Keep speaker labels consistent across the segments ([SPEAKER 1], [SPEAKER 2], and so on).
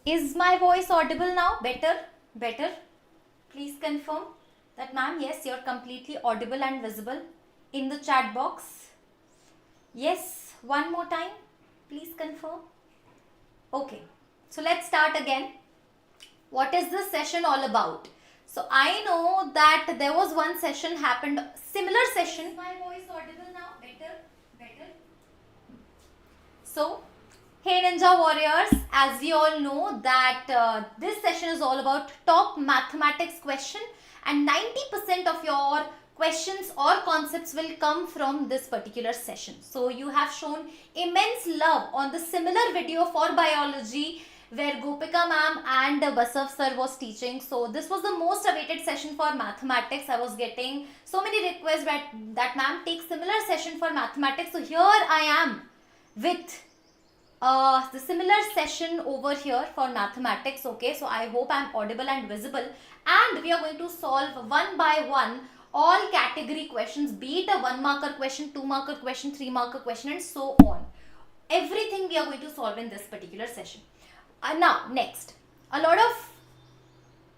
[SPEAKER 1] Is my voice audible now? Better? Better? Please confirm that, ma'am, yes, you're completely audible and visible in the chat box. Yes, one more time. Please confirm. Okay, so let's start again. What is this session all about? So I know that there was one session happened, similar session. Is my voice audible now? Better? Better? So, hey Ninja Warriors, as we all know that this session is all about top mathematics question, and 90% of your questions or concepts will come from this particular session. So you have shown immense love on the similar video for biology where Gopika ma'am and Basav sir was teaching. So this was the most awaited session for mathematics. I was getting so many requests that ma'am take similar session for mathematics. So here I am with the similar session over here for mathematics. Okay, so I hope I'm audible and visible, and we are going to solve one by one all category questions, be it a 1 marker question, 2 marker question, 3 marker question, and so on. Everything we are going to solve in this particular session. Now next, a lot of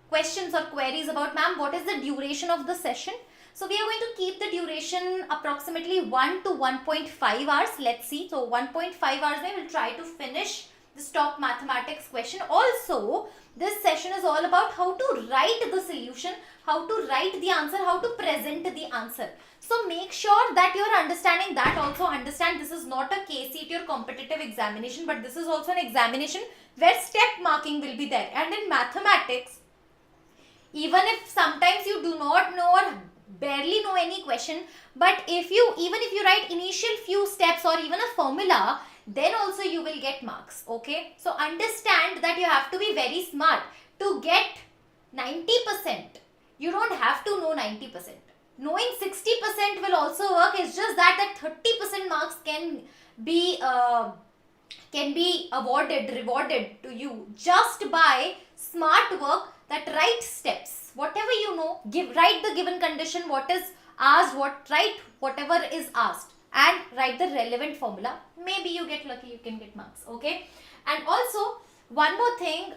[SPEAKER 1] questions or queries about, ma'am, what is the duration of the session? So we are going to keep the duration approximately 1 to 1.5 hours. Let's see. So 1.5 hours we will try to finish this top mathematics question. Also, this session is all about how to write the solution, how to write the answer, how to present the answer. So make sure that you are understanding that. Also understand this is not a KCET or competitive examination, but this is also an examination where step marking will be there. And in mathematics, even if sometimes you do not know or barely know any question, but even if you write initial few steps or even a formula, then also you will get marks. Okay, so understand that you have to be very smart to get 90%. You don't have to know 90%. Knowing 60% will also work. It's just that 30% marks can be rewarded to you just by smart work, that right steps. Whatever you know, write the given condition, what is asked, write whatever is asked, and write the relevant formula. Maybe you get lucky, you can get marks. Okay, and also one more thing,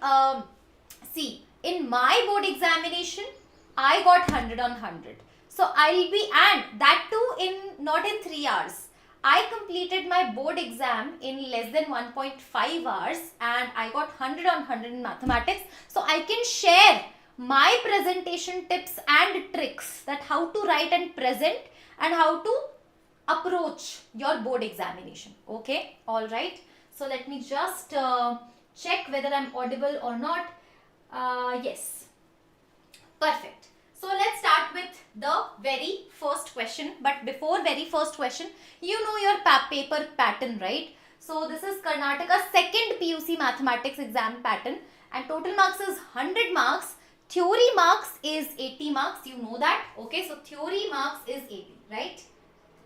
[SPEAKER 1] see, in my board examination I got 100 on 100. So I'll be, and that too not in 3 hours. I completed my board exam in less than 1.5 hours and I got 100 on 100 in mathematics. So I can share my presentation tips and tricks, that how to write and present and how to approach your board examination. Okay, all right. So let me just check whether I'm audible or not. Yes, perfect. So let's start with the very first question. But before very first question, you know your paper pattern, right? So this is Karnataka second PUC mathematics exam pattern, and total marks is 100 marks. Theory marks is 80 marks. You know that. Okay, so theory marks is 80, right?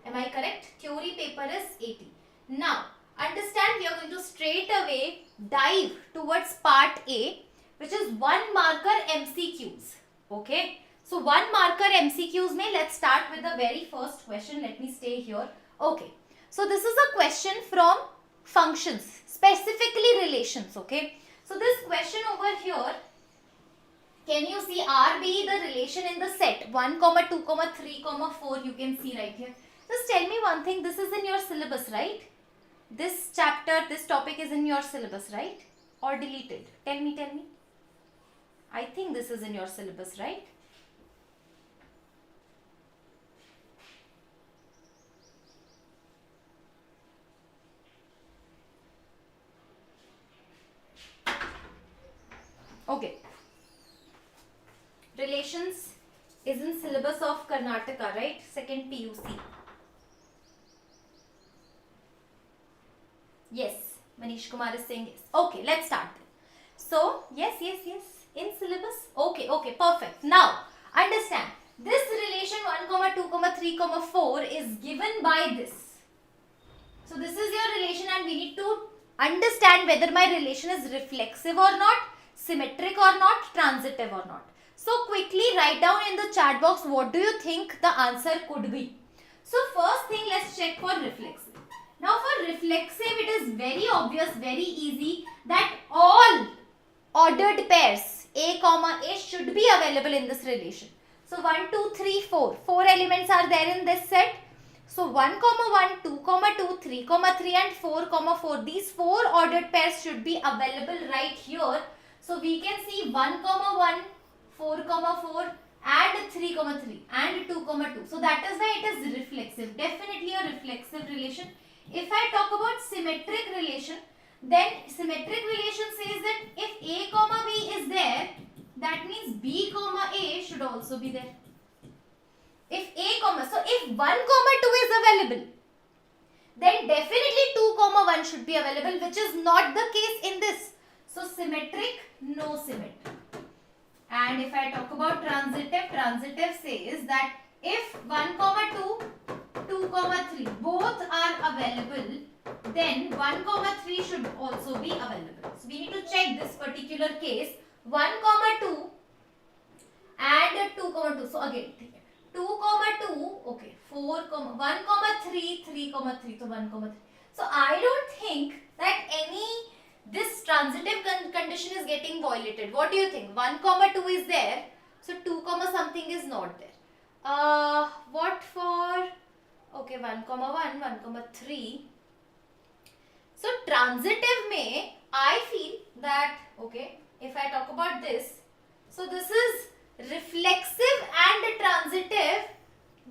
[SPEAKER 1] Am I correct? Theory paper is 80. Now, understand, we are going to straight away dive towards part A, which is 1 marker MCQs. Okay. So 1 marker MCQs mein, let's start with the very first question. Let me stay here. Okay. So this is a question from functions, specifically relations. Okay. So this question over here, can you see RB, the relation in the set 1, 2, 3, 4, you can see right here. Just tell me one thing, this is in your syllabus, right? This chapter, this topic is in your syllabus, right? Or deleted? Tell me. I think this is in your syllabus, right? Okay. Relations is in syllabus of Karnataka, right? Second PUC. Yes, Manish Kumar is saying yes. Okay, let's start. So, yes, in syllabus. Okay, perfect. Now, understand, this relation 1, 2, 3, 4 is given by this. So, this is your relation and we need to understand whether my relation is reflexive or not, symmetric or not, transitive or not. So quickly write down in the chat box what do you think the answer could be. So first thing, let's check for reflexive. Now for reflexive, it is very obvious, very easy that all ordered pairs A comma A should be available in this relation. So 1, 2, 3, 4. 4 elements are there in this set. So 1 comma 1, 2 comma 2, 3 comma 3 and 4 comma 4. These 4 ordered pairs should be available right here. So we can see 1 comma 1, 4 comma 4 and 3 comma 3 and 2 comma 2. So that is why it is reflexive. Definitely a reflexive relation. If I talk about symmetric relation, then symmetric relation says that if A comma B is there, that means B comma A should also be there. If A comma, so if 1 comma 2 is available, then definitely 2 comma 1 should be available, which is not the case in this. So symmetric, no symmetric. And if I talk about transitive, transitive says that if 1 comma 2, 2 comma 3 both are available, then 1 comma 3 should also be available. So we need to check this particular case. 1 comma 2 and 2 comma 2. So again 2 comma 2, okay, 4 comma 1 comma 3, 3 comma 3, so 1 comma 3. So I don't think that this transitive condition is getting violated. What do you think? 1 comma 2 is there, so 2 comma something is not there. What for? Okay, 1 comma 1, 1 comma 3. So transitive may, I feel that, okay, if I talk about this, so this is reflexive and transitive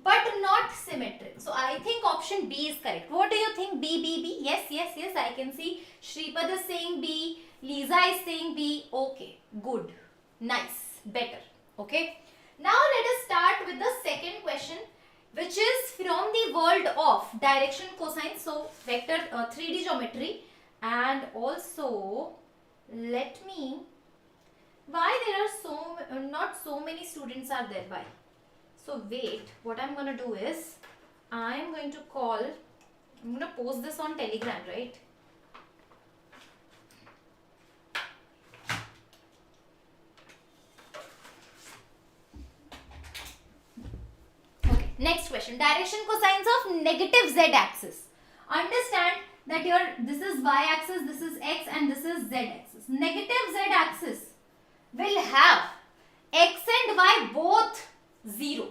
[SPEAKER 1] but not symmetric. So I think option B is correct. What do you think? B. Yes, I can see Shripad is saying B, Lisa is saying B. Okay, good, nice, better. Okay. Now let us start with the second question, which is from the world of direction cosine. So vector 3D geometry, and also let me, why there are not so many students are there, why? So wait, what I'm going to do is, I'm going to post this on Telegram, right? Okay, next question. Direction cosines of negative z axis. Understand that this is y axis, this is x and this is z axis. Negative z axis will have x and y both 0.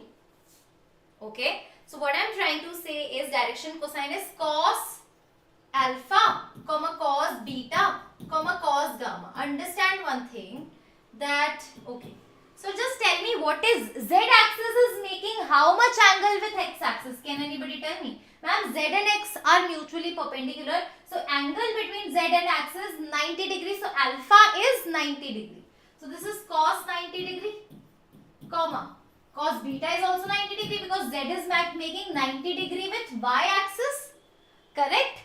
[SPEAKER 1] Okay, so what I'm trying to say is direction cosine is cos alpha comma cos beta comma cos gamma. Understand one thing, that okay, so just tell me, what is z axis is making how much angle with x axis? Can anybody tell me? Ma'am, z and x are mutually perpendicular, so angle between z and x is 90 degrees, so alpha is 90 degree. So this is cos 90 degree, comma cos beta is also 90 degree because z is making 90 degree with y axis, correct?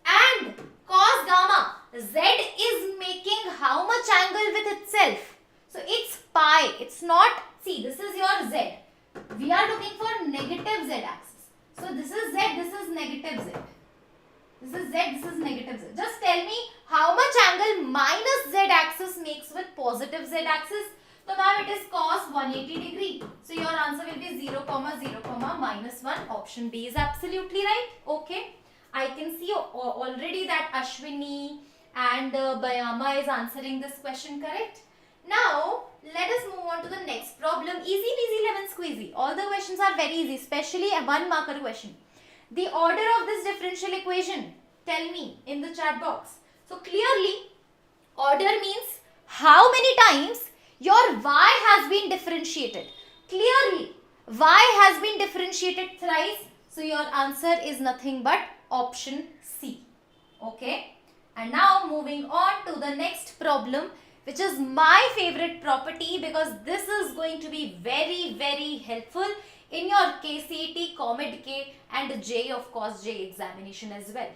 [SPEAKER 1] And cos gamma, z is making how much angle with itself? So it's pi, it's not, see, this is your z. We are looking for negative z axis. So this is z, this is negative z. This is z, this is negative z. Just tell me how much angle minus z axis makes with positive z axis. So ma'am, it is cos 180 degree. So your answer will be 0, 0, minus 1. Option B is absolutely right. Okay. I can see already that Ashwini and Bayama is answering this question correct. Now, let us move on to the next problem. Easy peasy lemon squeezy. All the questions are very easy, especially a 1 marker question. The order of this differential equation, tell me in the chat box. So clearly, order means how many times your y has been differentiated. Clearly, y has been differentiated thrice. So your answer is nothing but option C. Okay. And now moving on to the next problem, which is my favorite property because this is going to be very, very helpful in your KCET, COMEDK and J of course J examination as well.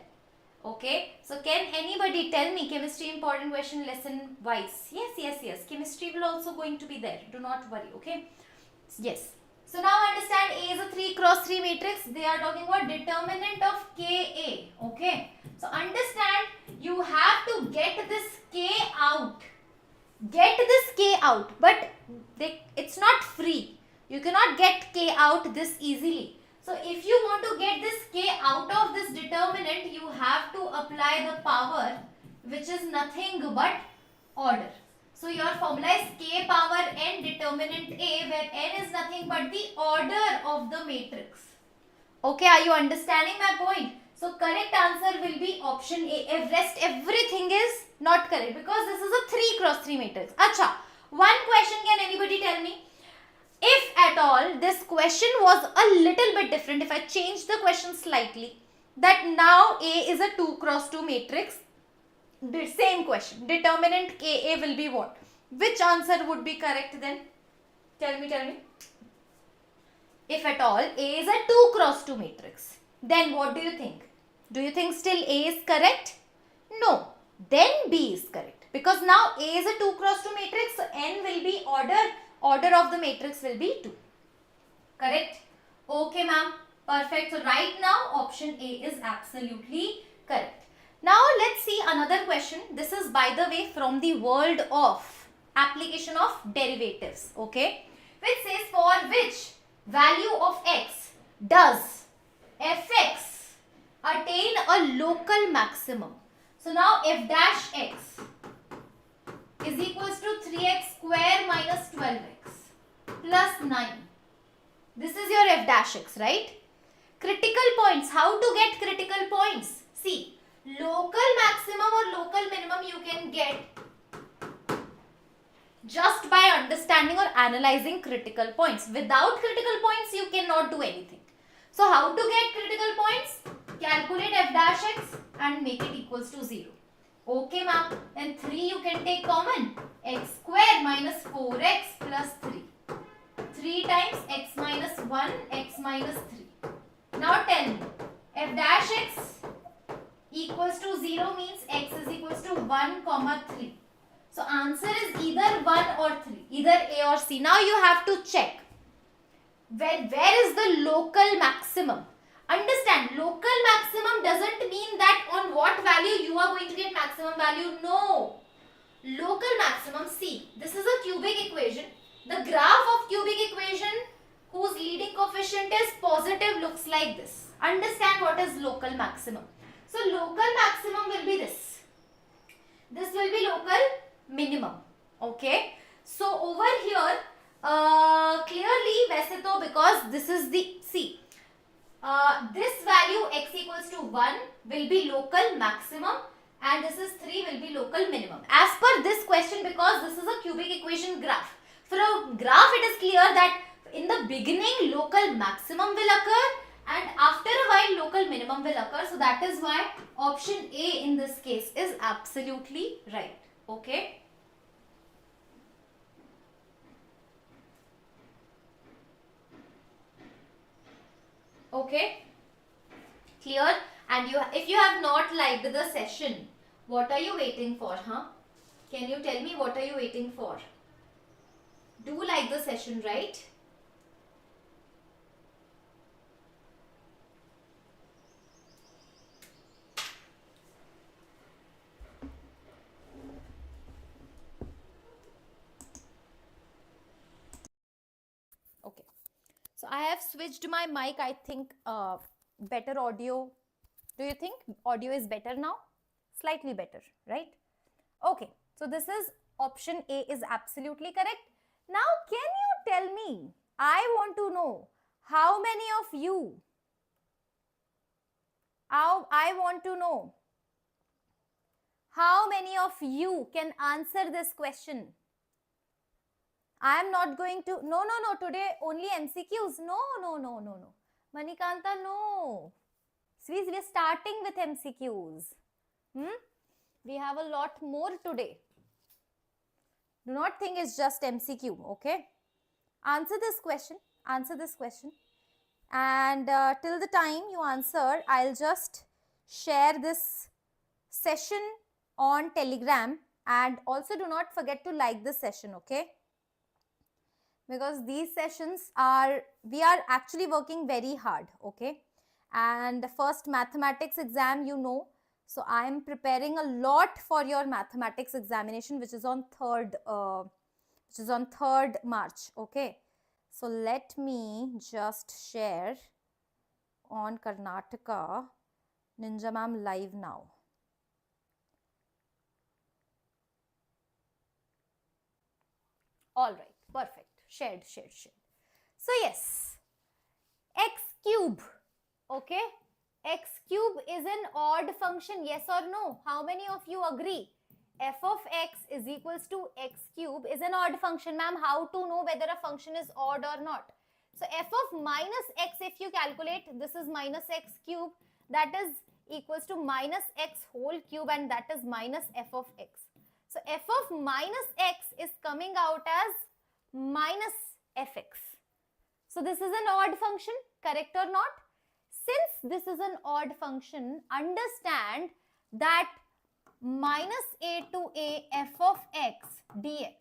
[SPEAKER 1] Okay, so can anybody tell me chemistry important question lesson wise? Yes. Chemistry will also going to be there. Do not worry. Okay. Yes. So now understand A is a 3 cross 3 matrix. They are talking about determinant of Ka. Okay. So understand you have to get this K out. Get this K out. But it's not free. You cannot get K out this easily. So if you want to get this K out of this determinant, you have to apply the power which is nothing but order. So your formula is k power n determinant A, where n is nothing but the order of the matrix. Okay, are you understanding my point? So correct answer will be option A. Rest everything is not correct because this is a 3 cross 3 matrix. Acha, one question, can anybody tell me? If at all this question was a little bit different, if I change the question slightly, that now A is a 2 cross 2 matrix, the same question, determinant KA will be what? Which answer would be correct then? Tell me. If at all A is a 2 cross 2 matrix, then what do you think? Do you think still A is correct? No. Then B is correct. Because now A is a 2 cross 2 matrix, so N will be order of the matrix will be 2. Correct? Okay, ma'am. Perfect. So right now option A is absolutely correct. Now let's see another question. This is, by the way, from the world of application of derivatives. Okay? Which says, for which value of x does fx attain a local maximum? So now f dash x is equals to 3x square minus 12x plus 9. This is your f dash x, right? Critical points. How to get critical points? See, local maximum or local minimum you can get just by understanding or analyzing critical points. Without critical points, you cannot do anything. So how to get critical points? Calculate f dash x and make it equals to 0. Okay, ma'am. Then 3 you can take common. X square minus 4x plus 3. 3 times x minus 1, x minus 3. Now tell me, f dash x equals to 0 means x is equals to 1 comma 3. So answer is either 1 or 3, either A or C. Now you have to check where is the local maximum. Understand, local maximum doesn't mean that on what value you are going to get maximum value. No. Local maximum, see, this is a cubic equation. The graph of cubic equation whose leading coefficient is positive looks like this. Understand what is local maximum. So local maximum will be this. This will be local minimum. Okay. So over here, clearly वैसे तो because this is the, see, this value x equals to 1 will be local maximum and this is 3 will be local minimum. As per this question, because this is a cubic equation graph. From graph it is clear that in the beginning local maximum will occur and after a while local minimum will occur. So that is why option A in this case is absolutely right. Okay. Okay. Clear? And if you have not liked the session, what are you waiting for, huh? Can you tell me what are you waiting for? Do like the session, right? Okay. So I have switched my mic. I think better audio. Do you think audio is better now? Slightly better, right? Okay. So this is option A is absolutely correct. Now can you tell me, I want to know how many of you, I want to know how many of you can answer this question. I am not going to, no, today only MCQs. No. Manikanta, no. Sweets, we are starting with MCQs. We have a lot more today. Do not think it's just MCQ, okay? Answer this question. And till the time you answer, I'll just share this session on Telegram. And also do not forget to like this session, okay? Because these sessions we are actually working very hard, okay? And the first mathematics exam, you know, so I am preparing a lot for your mathematics examination, which is on 3rd March, okay? So let me just share on Karnataka Ninja Ma'am live now. All right, perfect. Shared. So yes, x cube, okay? X cube is an odd function, yes or no? How many of you agree? F of x is equals to x cube is an odd function. Ma'am, how to know whether a function is odd or not? So f of minus x, if you calculate, this is minus x cube, that is equals to minus x whole cube, and that is minus f of x. So f of minus x is coming out as minus fx. So this is an odd function, correct or not? Since this is an odd function, understand that minus a to a f of x dx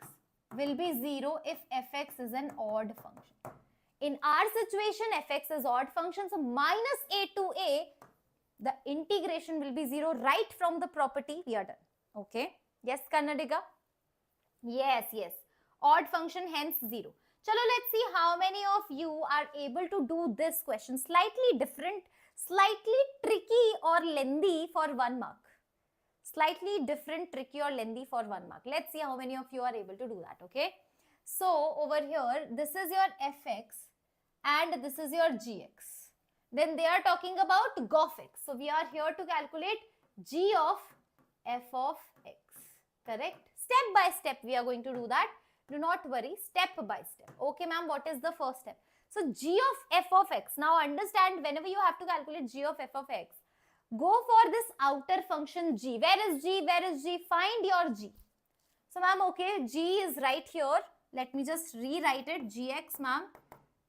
[SPEAKER 1] will be 0 if fx is an odd function. In our situation, fx is odd function, so minus a to a, the integration will be 0 right from the property we are done. Okay? Yes, Karnataka? Yes. Odd function, hence 0. Chalo, let's see how many of you are able to do this question. Slightly different, slightly tricky or lengthy for 1 mark. Slightly different, tricky or lengthy for 1 mark. Let's see how many of you are able to do that, okay? So, over here, this is your fx and this is your gx. Then they are talking about g of x. So, we are here to calculate g of f of x, correct? Step by step, we are going to do that. Do not worry, step by step. Okay, ma'am, what is the first step? So, g of f of x. Now, understand, whenever you have to calculate g of f of x, go for this outer function g. Where is g? Where is g? Find your g. So, ma'am, okay, g is right here. Let me just rewrite it. Gx, ma'am,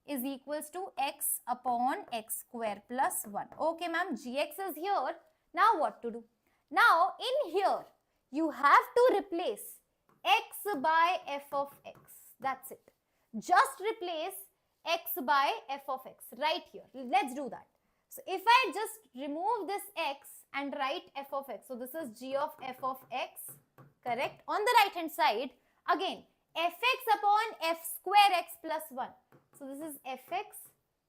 [SPEAKER 1] is equals to x upon x square plus 1. Okay, ma'am, gx is here. Now, what to do? Now, in here, you have to replace x by f of x. That's it. Just replace x by f of x right here. Let's do that. So, if I just remove this x and write f of x, so this is g of f of x, correct? On the right hand side, again, fx upon f square x plus 1. So, this is fx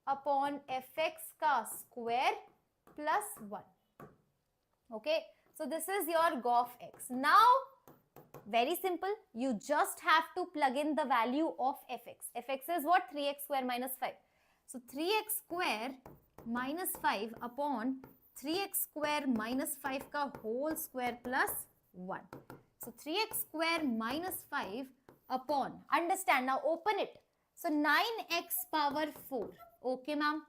[SPEAKER 1] upon fx ka square plus 1. Okay. So, this is your g of x. Now, very simple. You just have to plug in the value of fx. fx is what? 3x square minus 5. So, 3x square minus 5 upon 3x square minus 5 ka whole square plus 1. So, 3x square minus 5 upon, understand, now open it. So, 9x power 4, okay ma'am,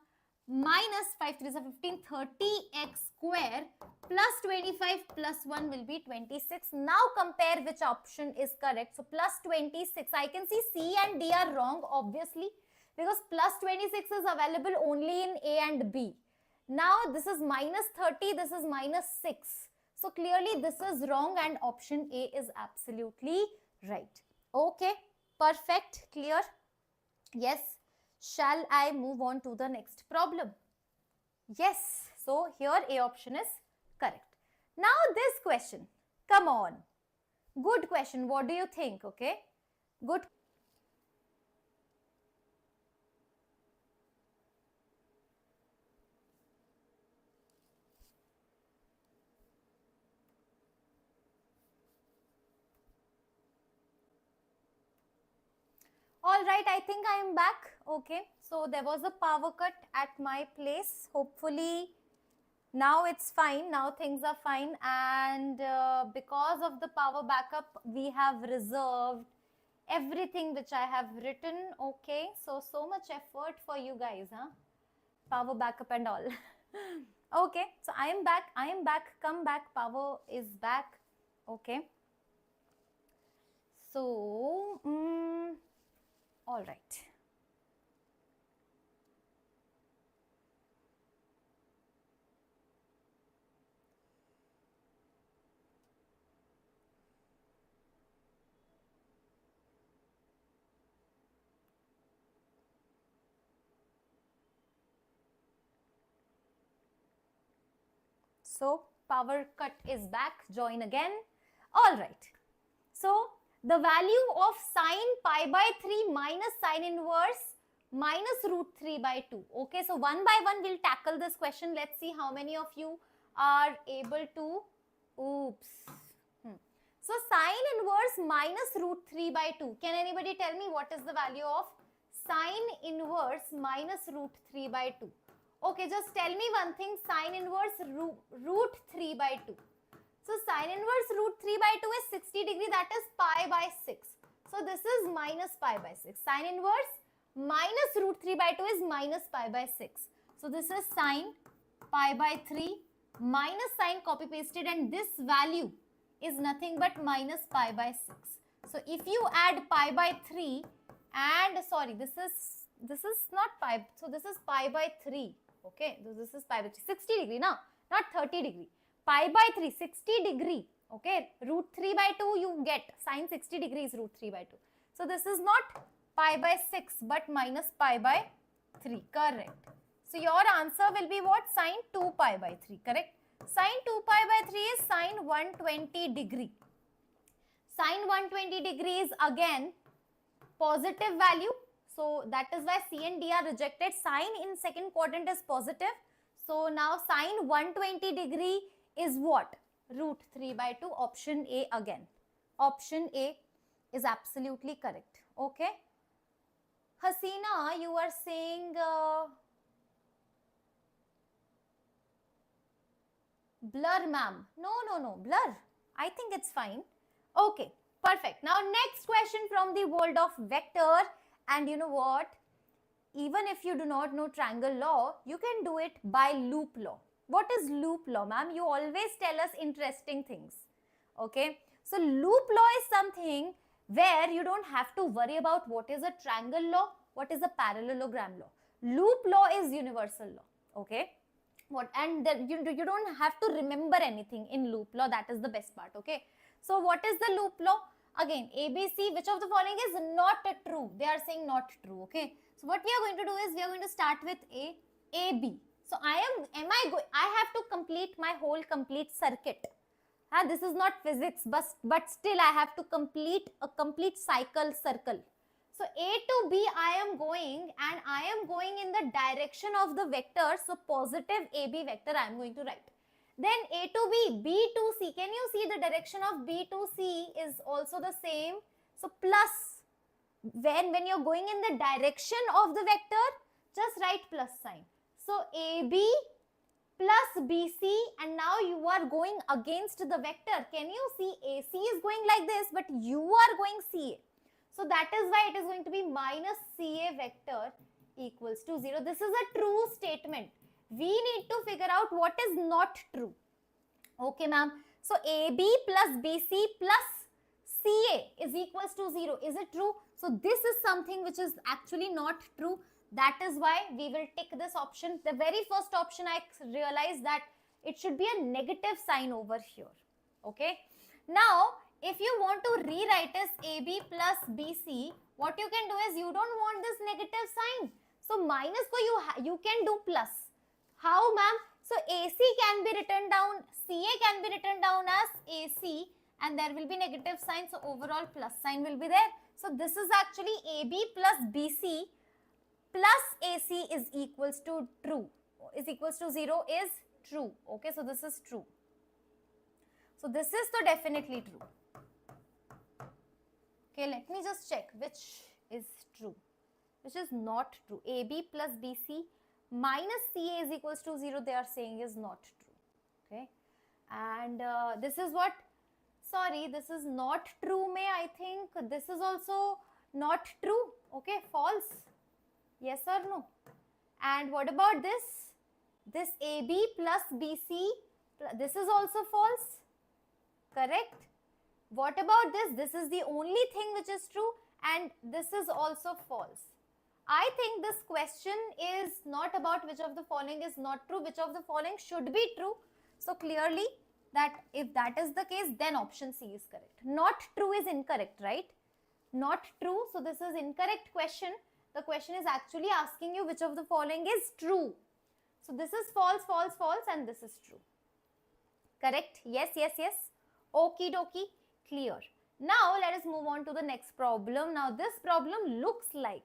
[SPEAKER 1] minus 5 3 is 15, 30x square plus 25 plus 1 will be 26. Now, compare which option is correct. So, plus 26, I can see C and D are wrong obviously, because plus 26 is available only in A and B. Now, this is minus 30, this is minus 6. So, clearly this is wrong and option A is absolutely right. Okay, perfect, clear? Yes. Shall I move on to the next problem? Yes. So, here A option is correct. Now, this question, come on. Good question. What do you think? Okay, good. All right, I think I am back. Okay, so there was a power cut at my place. Hopefully, now it's fine. Now things are fine. And because of the power backup, we have reserved everything which I have written. Okay, so much effort for you guys, huh? Power backup and all. Okay, so I am back. Come back. Power is back. Okay. So, all right. So, power cut is back. Join again. All right. So, the value of sine pi by 3 minus sine inverse minus root 3 by 2. Okay, so one by one we'll tackle this question. Let's see how many of you are able to, So sine inverse minus root 3 by 2. Can anybody tell me what is the value of sine inverse minus root 3 by 2? Okay, just tell me one thing, sine inverse root 3 by 2. So sine inverse root 3 by 2 is 60 degree, that is pi by 6. So this is minus pi by 6. Sine inverse minus root 3 by 2 is minus pi by 6. So this is sine pi by 3 minus sine copy pasted, and this value is nothing but minus pi by 6. So if you add pi by 3 and sorry, this is not pi, so this is pi by 3. Okay, so this is pi by 3, 60 degree now, not 30 degree. Pi by 3, 60 degree. Okay, root 3 by 2 you get, sine 60 degree is root 3 by 2. So this is not pi by 6 but minus pi by 3, correct. So your answer will be what? Sine 2 pi by 3, correct. Sine 2 pi by 3 is sine 120 degree. Sine 120 degree is again positive value. So that is why C and D are rejected. Sine in second quadrant is positive. So now sine 120 degree is what? Root 3 by 2. Option A again. Option A is absolutely correct. Okay. Hasina, you are saying blur, ma'am. No, blur. I think it's fine. Okay, perfect. Now next question from the world of vector. And you know what? Even if you do not know triangle law, you can do it by loop law. What is loop law, ma'am? You always tell us interesting things. Okay. So loop law is something where you don't have to worry about what is a triangle law, what is a parallelogram law. Loop law is universal law. Okay. And you don't have to remember anything in loop law. That is the best part. Okay. So what is the loop law? Again, ABC, which of the following is not true? They are saying not true. Okay. So what we are going to do is we are going to start with AB. So I have to complete my whole complete circuit. This is not physics, but still I have to complete a complete circle. So A to B I am going, and I am going in the direction of the vector. So positive AB vector I am going to write. Then A to B, B to C. Can you see the direction of B to C is also the same? So plus, when you're going in the direction of the vector, just write plus sign. So AB plus BC, and now you are going against the vector. Can you see AC is going like this, but you are going CA. So that is why it is going to be minus CA vector equals to 0. This is a true statement. We need to figure out what is not true. Okay, ma'am. So AB plus BC plus CA is equals to 0. Is it true? So this is something which is actually not true. That is why we will tick this option. The very first option I realized that it should be a negative sign over here. Okay. Now, if you want to rewrite as AB plus BC, what you can do is you don't want this negative sign. So minus ko you can do plus. How, ma'am? So AC can be written down, CA can be written down as AC, and there will be negative sign. So overall plus sign will be there. So this is actually AB plus BC plus AC is equals to true. Is equals to 0 is true. Okay, so this is true. So this is so definitely true. Okay, let me just check which is true, which is not true. AB plus BC minus CA is equals to 0, they are saying is not true. Okay, and this is what? Sorry, this is not true. I think this is also not true. Okay, false. Yes or no? And what about this? This AB plus BC, this is also false. Correct? What about this? This is the only thing which is true, and this is also false. I think this question is not about which of the following is not true, which of the following should be true. So clearly that if that is the case, then option C is correct. Not true is incorrect, right? Not true. So this is incorrect question. The question is actually asking you which of the following is true. So this is false, false, false, and this is true. Correct? Yes, yes, yes. Okie dokie. Clear. Now let us move on to the next problem. Now this problem looks like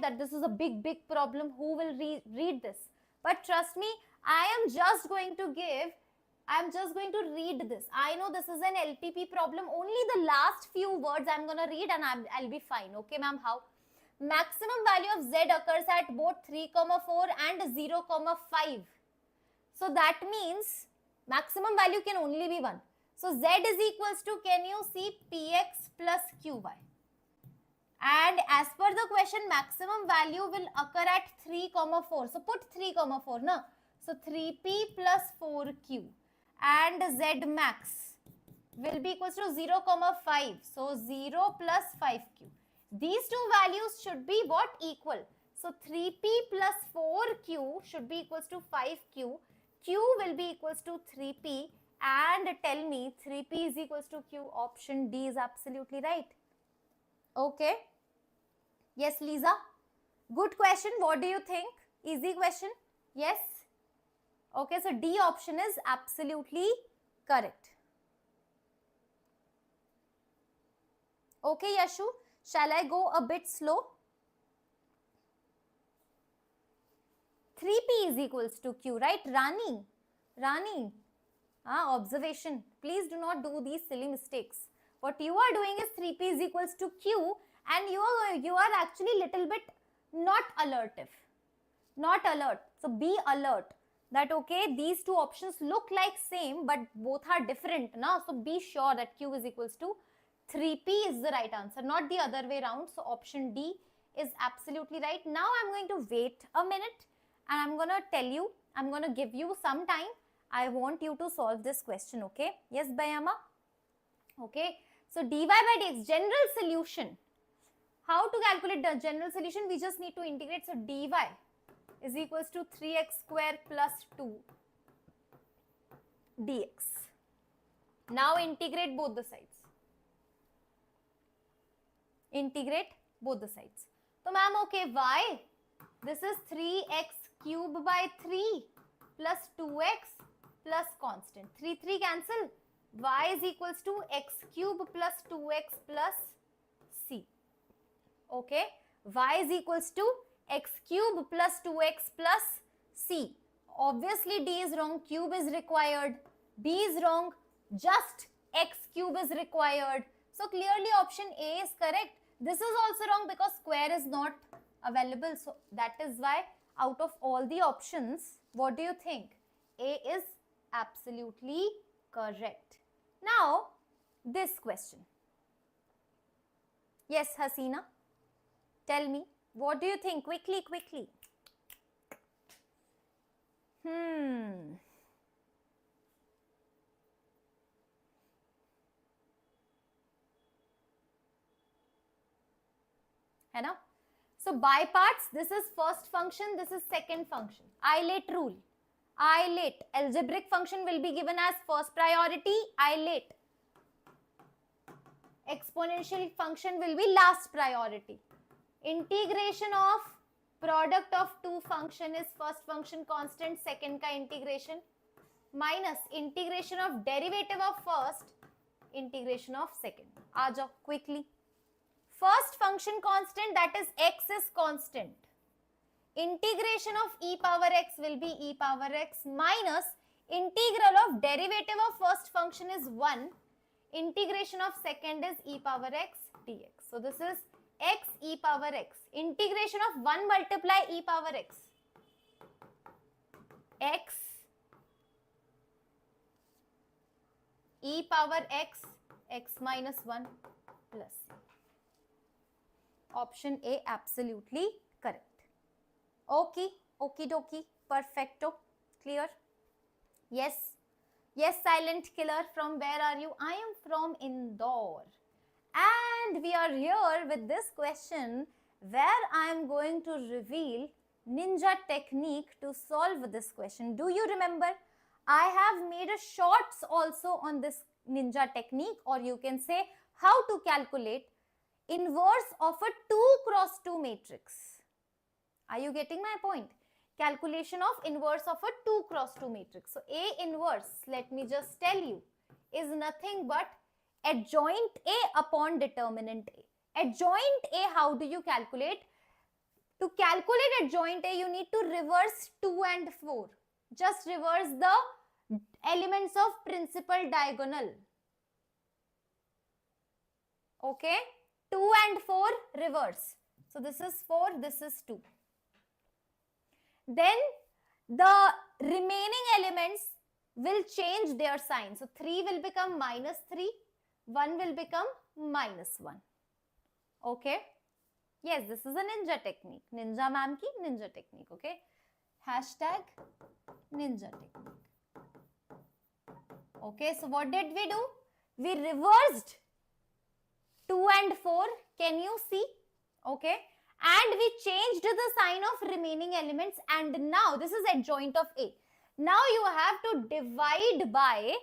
[SPEAKER 1] that this is a big problem. Who will read this? But trust me, I am just going to give I'm just going to read this. I know this is an LPP problem. Only the last few words I'm going to read and I'll be fine. Okay, ma'am, how? Maximum value of Z occurs at both 3, 4 and 0, 5. So that means maximum value can only be 1. So Z is equals to, can you see, Px plus Qy. And as per the question, maximum value will occur at 3, 4. So put 3, 4, na? So 3p plus 4q. And Z max will be equals to 0, 5. So 0 plus 5q. These two values should be what? Equal. So 3p plus 4q should be equals to 5q. Q will be equals to 3p. And tell me 3p is equals to q. Option D is absolutely right. Okay. Yes, Lisa. Good question. What do you think? Easy question. Yes. Okay, so D option is absolutely correct. Okay, Yashu. Shall I go a bit slow? 3p is equals to q, right? Rani. Observation. Please do not do these silly mistakes. What you are doing is 3p is equals to q and you are actually little bit not alertive. Not alert. So be alert that okay, these two options look like same but both are different. Na? So be sure that q is equals to 3p is the right answer, not the other way around. So option D is absolutely right. Now I'm going to wait a minute and I'm going to tell you, I'm going to give you some time. I want you to solve this question, okay? Yes, Bayama? Okay. So dy by dx, general solution. How to calculate the general solution? We just need to integrate. So dy is equals to 3x square plus 2 dx. Now integrate both the sides. Integrate both the sides. So ma'am, okay, y, this is 3x cube by 3 plus 2x plus constant. 3 cancel. Y is equals to x cube plus 2x plus c. Okay, y is equals to x cube plus 2x plus c. Obviously D is wrong, cube is required. B is wrong, just x cube is required. So clearly option A is correct. This is also wrong because square is not available. So that is why out of all the options, what do you think? A is absolutely correct. Now this question. Yes, Hasina. Tell me, what do you think? Quickly. है ना? So by parts, this is first function, this is second function. ILATE rule. ILATE. Algebraic function will be given as first priority. ILATE. Exponential function will be last priority. Integration of product of two function is first function constant, second ka integration, minus integration of derivative of first, integration of second. aa jao quickly. First function constant, that is x is constant. Integration of e power x will be e power x minus integral of derivative of first function is 1. Integration of second is e power x dx. So this is x e power x. Integration of 1 multiply e power x. X e power x, x minus 1 plus c. Option A absolutely correct. Okay, okie dokie, perfecto, clear. Yes, silent killer, from where are you? I am from Indore. And we are here with this question where I am going to reveal ninja technique to solve this question. Do you remember? I have made a shorts also on this ninja technique, or you can say how to calculate inverse of a 2 cross 2 matrix. Are you getting my point? Calculation of inverse of a 2 cross 2 matrix. So A inverse, let me just tell you, is nothing but adjoint A upon determinant A. Adjoint A, how do you calculate? To calculate adjoint A, you need to reverse 2 and 4. Just reverse the Elements of principal diagonal. Okay, 2 and 4 reverse. So this is 4, this is 2. Then the remaining elements will change their sign. So 3 will become -3, 1 will become -1. Okay. Yes, this is a ninja technique. Ninja ma'am ki ninja technique. Okay. Hashtag ninja technique. Okay, so what did we do? We reversed 2 and 4. Can you see? Okay. And we changed the sign of remaining elements, and now this is adjoint of A. Now you have to divide by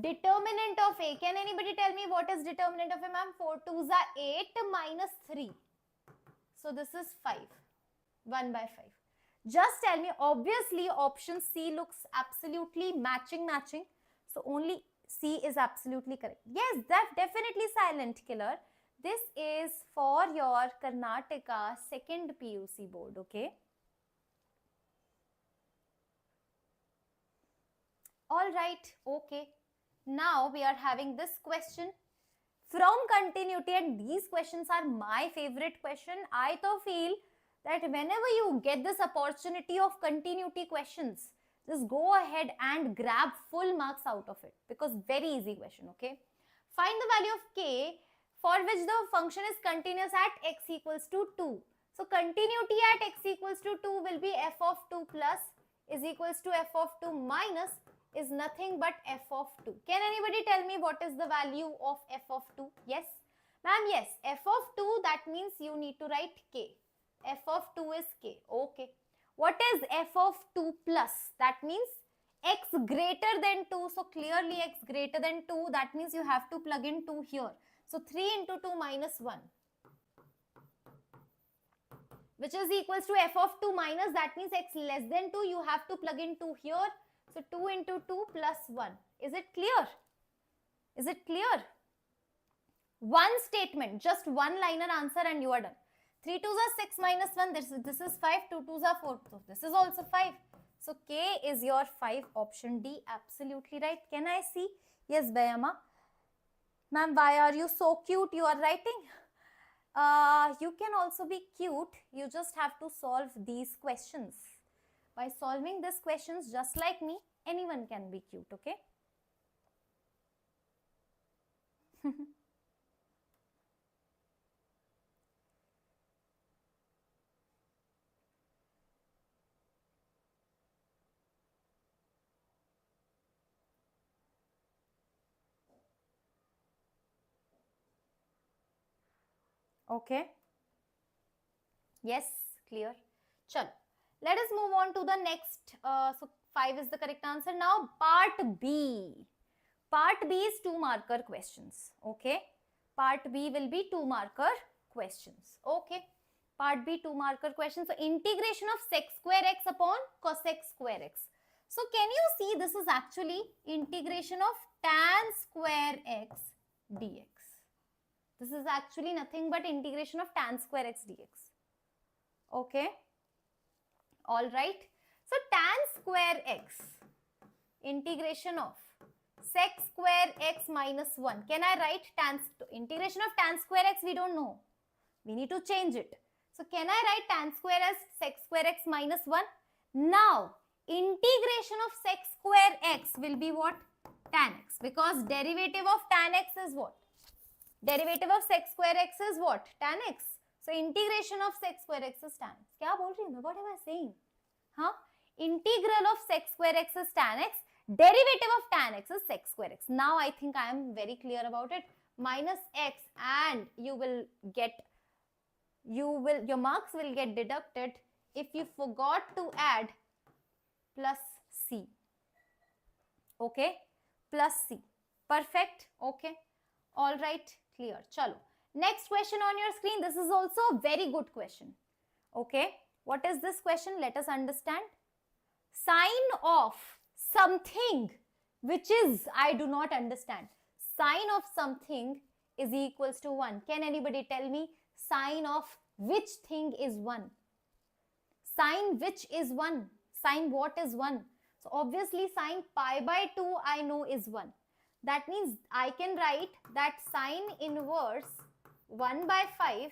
[SPEAKER 1] determinant of A. Can anybody tell me what is determinant of A, ma'am? 4 2s are 8 minus 3. So this is 5. 1 by 5. Just tell me, obviously option C looks absolutely matching. So only C is absolutely correct. Yes, that's definitely silent killer. This is for your Karnataka second PUC board, okay? All right, okay. Now we are having this question from continuity, and these questions are my favorite question. I feel that whenever you get this opportunity of continuity questions, just go ahead and grab full marks out of it, because very easy question, okay? Find the value of k for which the function is continuous at x equals to 2. So continuity at x equals to 2 will be f of 2 plus is equals to f of 2 minus is nothing but f of 2. Can anybody tell me what is the value of f of 2? Yes? Ma'am, yes. F of 2, that means you need to write k. F of 2 is k. Okay. What is f of 2 plus? That means x greater than 2. So clearly x greater than 2. That means you have to plug in 2 here. So 3 into 2 minus 1. Which is equals to f of 2 minus, that means x less than 2. You have to plug in 2 here. So 2 into 2 plus 1. Is it clear? Is it clear? One statement, just one liner answer and you are done. 3 2s are 6 minus 1. This is 5. 2 2s are 4. So this is also 5. So K is your 5. Option D. Absolutely right. Can I see? Yes, Bayama. Ma'am, why are you so cute? You are writing. You can also be cute. You just have to solve these questions. By solving these questions just like me, anyone can be cute, okay? Okay. Yes, clear. Chalo. Let us move on to the next. So 5 is the correct answer. Now part B. Part B is 2 marker questions. Okay. Part B will be 2 marker questions. Okay. Part B 2 marker questions. So integration of sec square x upon cosec square x. So can you see this is actually integration of tan square x dx. This is actually nothing but integration of tan square x dx. Okay. Alright. So tan square x, integration of sec square x minus 1. Can I write integration of tan square x? We don't know. We need to change it. So can I write tan square as sec square x minus 1? Now, integration of sec square x will be what? Tan x. Because derivative of tan x is what? Derivative of sec square x is what? Tan x. So integration of sec square x is tan x. क्या बोल रही हूँ मैं? What am I saying? Huh? Integral of sec square x is tan x. Derivative of tan x is sec square x. Now I think I am very clear about it. Minus x, and your marks will get deducted if you forgot to add plus c. Okay? Plus c. Perfect? Okay. All right. Clear. Chalo. Next question on your screen. This is also a very good question. Okay. What is this question? Let us understand. Sine of something which is, I do not understand. Sine of something is equals to 1. Can anybody tell me sine of which thing is 1? Sine which is 1? Sine what is 1? So obviously sine pi by 2 I know is 1. That means I can write that sine inverse 1 by 5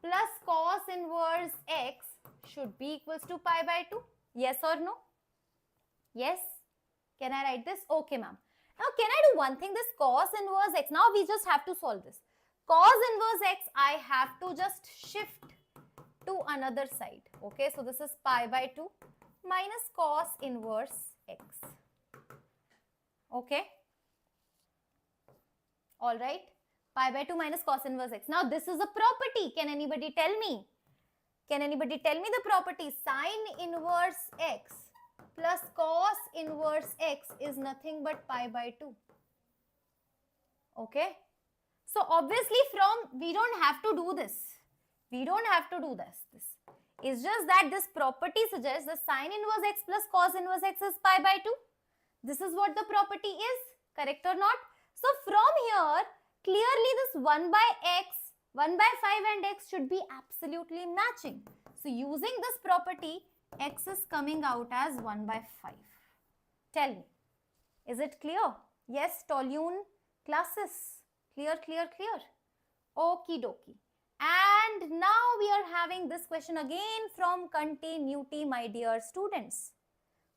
[SPEAKER 1] plus cos inverse x should be equals to pi by 2. Yes or no? Yes? Can I write this? Okay, ma'am. Now, can I do one thing? This cos inverse x, now we just have to solve this. Cos inverse x, I have to just shift to another side. Okay, so this is pi by 2 minus cos inverse x. Okay. All right. Pi by 2 minus cos inverse x. Now, this is a property. Can anybody tell me? Can anybody tell me the property? Sine inverse x plus cos inverse x is nothing but pi by 2. Okay. So obviously we don't have to do this. We don't have to do this. It's just that this property suggests the sine inverse x plus cos inverse x is pi by 2. This is what the property is. Correct or not? So from here, clearly this 1 by x, 1 by 5 and x should be absolutely matching. So using this property, x is coming out as 1 by 5. Tell me, is it clear? Yes, Tolune classes. Clear, clear, clear. Okie dokie. And now we are having this question again from continuity, my dear students.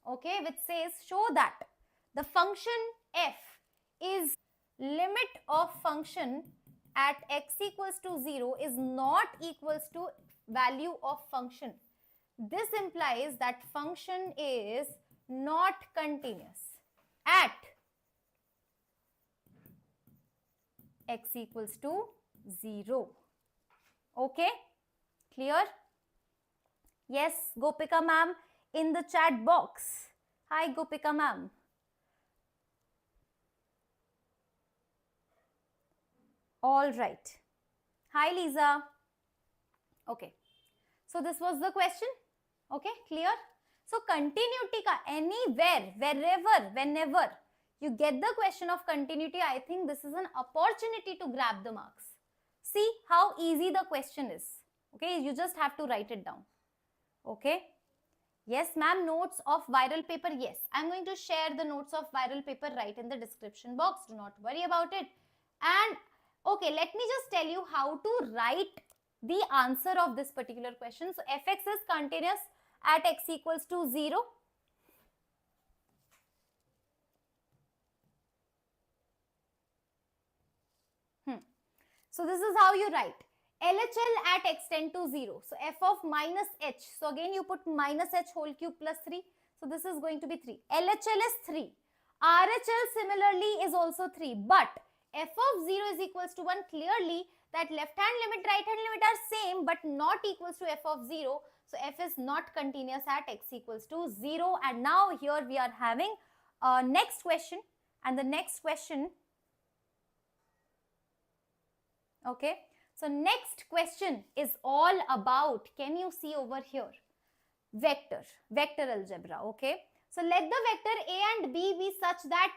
[SPEAKER 1] Okay, which says, show that the function f is limit of function at x equals to 0 is not equals to value of function. This implies that function is not continuous at x equals to 0. Okay, clear? Yes, Gopika ma'am in the chat box. Hi Gopika ma'am. All right. Hi Lisa. Okay. So this was the question. Okay, clear? So continuity ka anywhere, wherever, whenever you get the question of continuity, I think this is an opportunity to grab the marks. See how easy the question is. Okay, you just have to write it down. Okay. Yes, ma'am, notes of viral paper. Yes, I'm going to share the notes of viral paper right in the description box. Do not worry about it. And okay, let me just tell you how to write the answer of this particular question. So, fx is continuous at x equals to 0. So, this is how you write. LHL at x tend to 0. So, f of minus h. So, again you put minus h whole cube plus 3. So, this is going to be 3. LHL is 3. RHL similarly is also 3. But f of 0 is equals to 1. Clearly, that left hand limit, right hand limit are same but not equals to f of 0. So, f is not continuous at x equals to 0. And now here we are having next question. And the next question, okay. So, next question is all about, can you see over here, vector algebra, okay. So, let the vector a and b be such that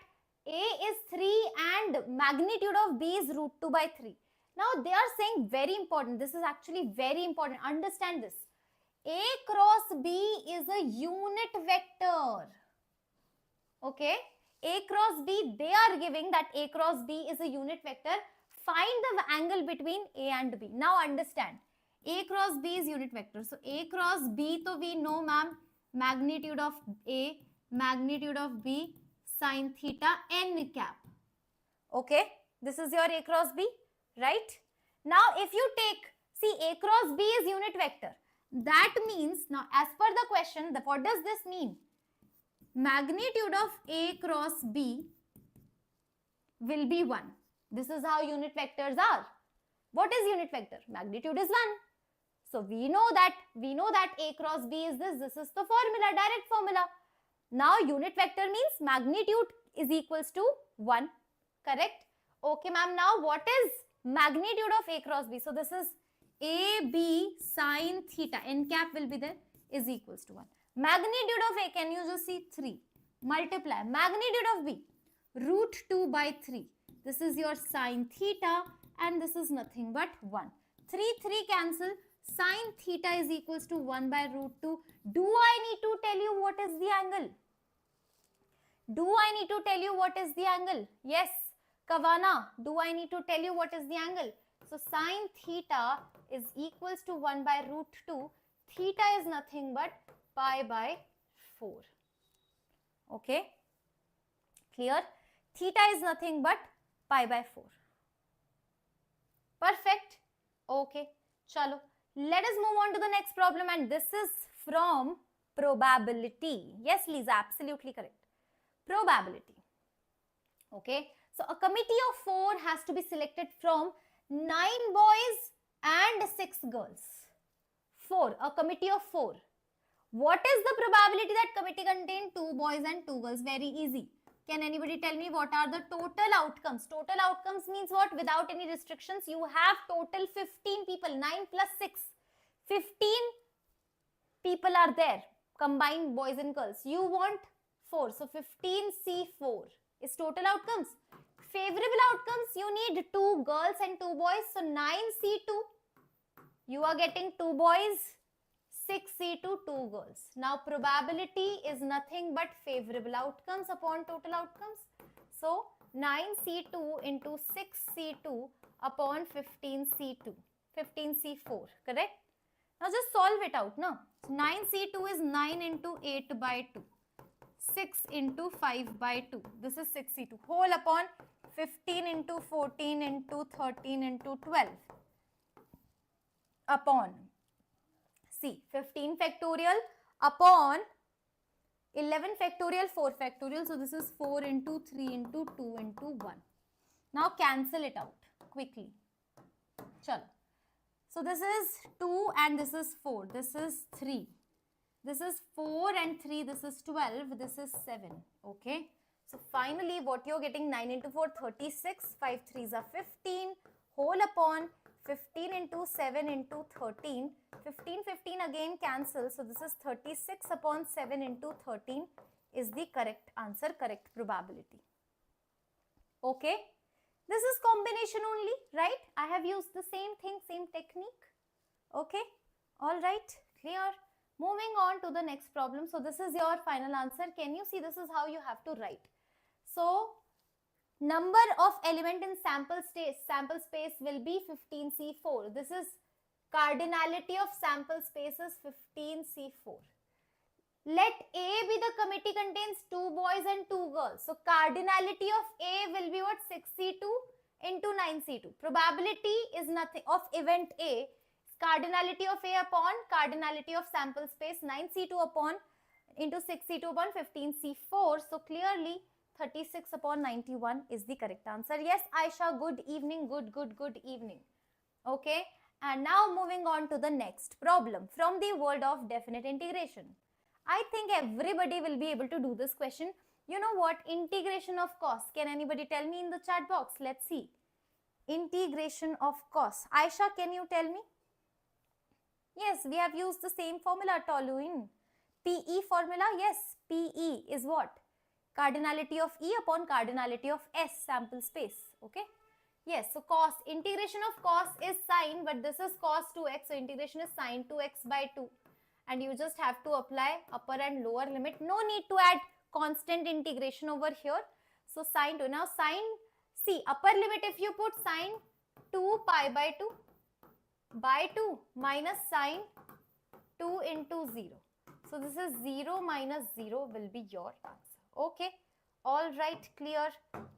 [SPEAKER 1] a is 3 and magnitude of b is root 2 by 3. Now, they are saying very important, this is actually very important, understand this. A cross b is a unit vector, okay. A cross b, they are giving that a cross b is a unit vector. Find the angle between A and B. Now understand, A cross B is unit vector. So, A cross B, so we know ma'am, magnitude of A, magnitude of B, sine theta n cap. Okay, this is your A cross B, right? Now, if you take, see A cross B is unit vector. That means, now as per the question, what does this mean? Magnitude of A cross B will be 1. This is how unit vectors are. What is unit vector? Magnitude is 1. So, we know that A cross B is this. This is the formula, direct formula. Now, unit vector means magnitude is equals to 1. Correct? Okay, ma'am. Now, what is magnitude of A cross B? So, this is AB sine theta. N cap will be there, is equals to 1. Magnitude of A, can you just see 3? Multiply. Magnitude of B, root 2 by 3. This is your sine theta and this is nothing but 1. 3 cancel. Sine theta is equals to 1 by root 2. Do I need to tell you what is the angle? Do I need to tell you what is the angle? Yes. Kavana, do I need to tell you what is the angle? So sine theta is equals to 1 by root 2. Theta is nothing but pi by 4. Okay. Clear? Theta is nothing but pi by 4. Perfect. Okay. Chalo. Let us move on to the next problem, and this is from probability. Yes, Lisa, absolutely correct. Probability. Okay. So a committee of 4 has to be selected from 9 boys and 6 girls. 4. A committee of 4. What is the probability that committee contain 2 boys and 2 girls? Very easy. Can anybody tell me what are the total outcomes? Total outcomes means what? Without any restrictions, you have total 15 people. 9 plus 6. 15 people are there. Combined boys and girls. You want 4. So 15C4 is total outcomes. Favorable outcomes, you need 2 girls and 2 boys. So 9C2. You are getting 2 boys. 6C2, 2 girls. Now probability is nothing but favorable outcomes upon total outcomes. So 9C2 into 6C2 upon 15C2, 15C4, correct? Now just solve it out now. So 9C2 is 9 into 8 by 2. 6 into 5 by 2. This is 6C2. Whole upon 15 into 14 into 13 into 12 upon, see, 15 factorial upon 11 factorial, 4 factorial. So this is 4 into 3 into 2 into 1. Now cancel it out quickly. Chalo. So this is 2 and this is 4. This is 3. This is 4 and 3. This is 12. This is 7. Okay. So finally what you're getting, 9 into 4, 36. 5 3s are 15. Whole upon 15 into 7 into 13. 15 again cancel. So this is 36 upon 7 into 13 is the correct answer, correct probability. Okay. This is combination only, right? I have used the same thing, same technique. Okay. All right. Clear. Moving on to the next problem. So this is your final answer. Can you see this is how you have to write? So number of element in sample space will be 15C4. This is cardinality of sample space is 15C4. Let A be the committee contains 2 boys and 2 girls. So cardinality of A will be what? 6C2 into 9C2. Probability is nothing of event A. Cardinality of A upon cardinality of sample space 9C2 upon into 6C2 upon 15C4. So clearly 36 upon 91 is the correct answer. Yes, Aisha, good evening. Good evening. Okay. And now moving on to the next problem from the world of definite integration. I think everybody will be able to do this question. You know what? Integration of cos. Can anybody tell me in the chat box? Let's see. Integration of cos. Aisha, can you tell me? Yes, we have used the same formula, Toluin. PE formula? Yes, PE is what? Cardinality of E upon cardinality of S sample space. Okay. Yes, so cos, integration of cos is sine, but this is cos 2x. So integration is sine 2x by 2. And you just have to apply upper and lower limit. No need to add constant integration over here. So sine 2. Now sine, see, upper limit if you put sine 2 pi by 2 by 2 minus sine 2 into 0. So this is 0 minus 0 will be your answer. Okay. All right. Clear.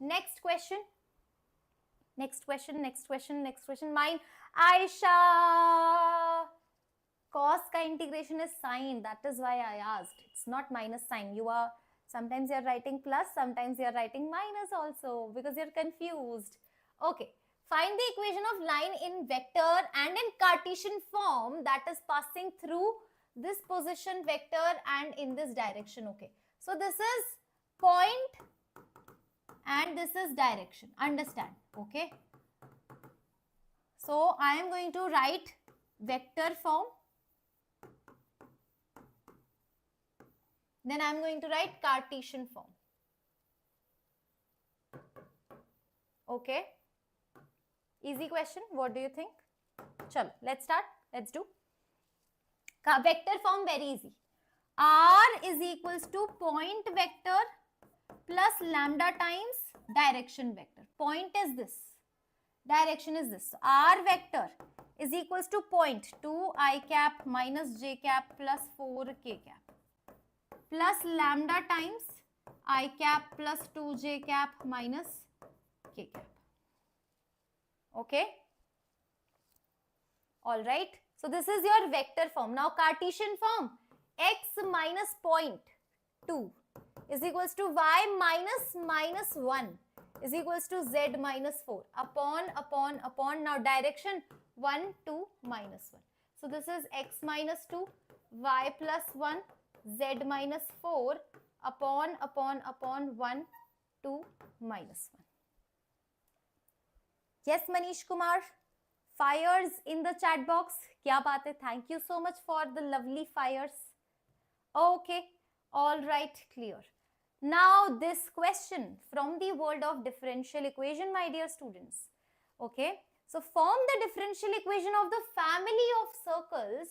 [SPEAKER 1] Next question. Next question. Mine. Aisha. Cos ka integration is sine. That is why I asked. It's not minus sign. Sometimes you're writing plus, sometimes you're writing minus also because you're confused. Okay. Find the equation of line in vector and in Cartesian form that is passing through this position vector and in this direction. Okay. So this is point and this is direction. Understand? Okay. So I am going to write vector form. Then I am going to write Cartesian form. Okay. Easy question. What do you think? Chalo, let's start. Let's do. Vector form very easy. R is equals to point vector plus lambda times direction vector. Point is this, direction is this. So r vector is equals to point 2i cap minus j cap plus 4k cap plus lambda times I cap plus 2j cap minus k cap. Okay. All right. So this is your vector form. Now Cartesian form, x minus 0.2 is equals to y minus 1 is equals to z minus 4 upon. Now direction 1, 2, minus 1. So this is x minus 2, y plus 1, z minus 4 upon 1, 2, minus 1. Yes, Manish Kumar. Fires in the chat box. Kya baat hai? Thank you so much for the lovely fires. Okay. All right. Clear. Now this question from the world of differential equation, my dear students. Okay. So form the differential equation of the family of circles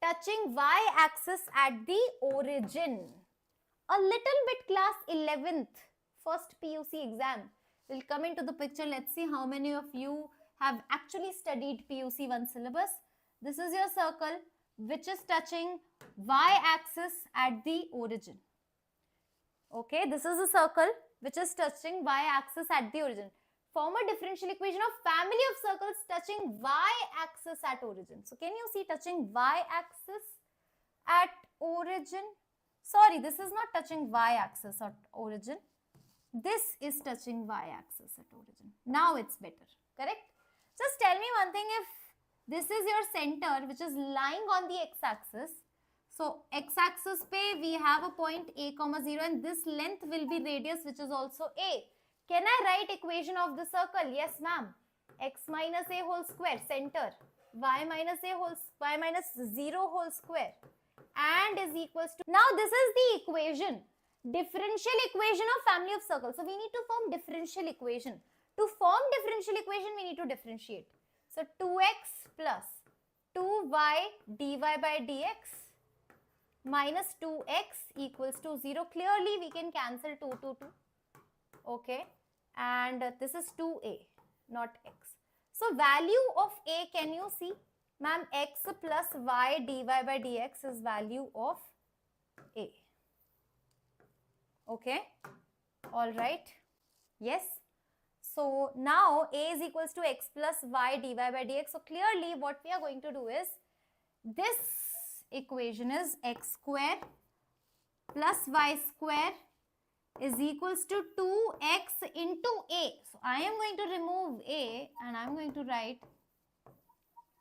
[SPEAKER 1] touching y-axis at the origin. A little bit class 11th, first PUC exam will come into the picture. Let's see how many of you have actually studied PUC 1 syllabus. This is your circle which is touching y-axis at the origin. Okay, this is a circle which is touching y-axis at the origin. Form a differential equation of family of circles touching y-axis at origin. So can you see touching y-axis at origin? Sorry, this is not touching y-axis at origin. This is touching y-axis at origin. Now it's better, correct? Just tell me one thing, if this is your center which is lying on the x-axis, so x-axis pe we have a point a comma 0 and this length will be radius which is also a. Can I write equation of the circle? Yes, ma'am. X minus a whole square, center, y minus 0 whole square and is equals to. Now this is the equation, differential equation of family of circles. So we need to form differential equation. To form differential equation, we need to differentiate. So 2x plus 2y dy by dx minus 2x equals to 0. Clearly we can cancel 2, 2, 2. Okay. And this is 2a, not x. So value of a, can you see? Ma'am, x plus y dy by dx is value of a. Okay. All right. Yes. So now a is equals to x plus y dy by dx. So clearly what we are going to do is, this equation is x square plus y square is equals to 2x into a. So I am going to remove a and I am going to write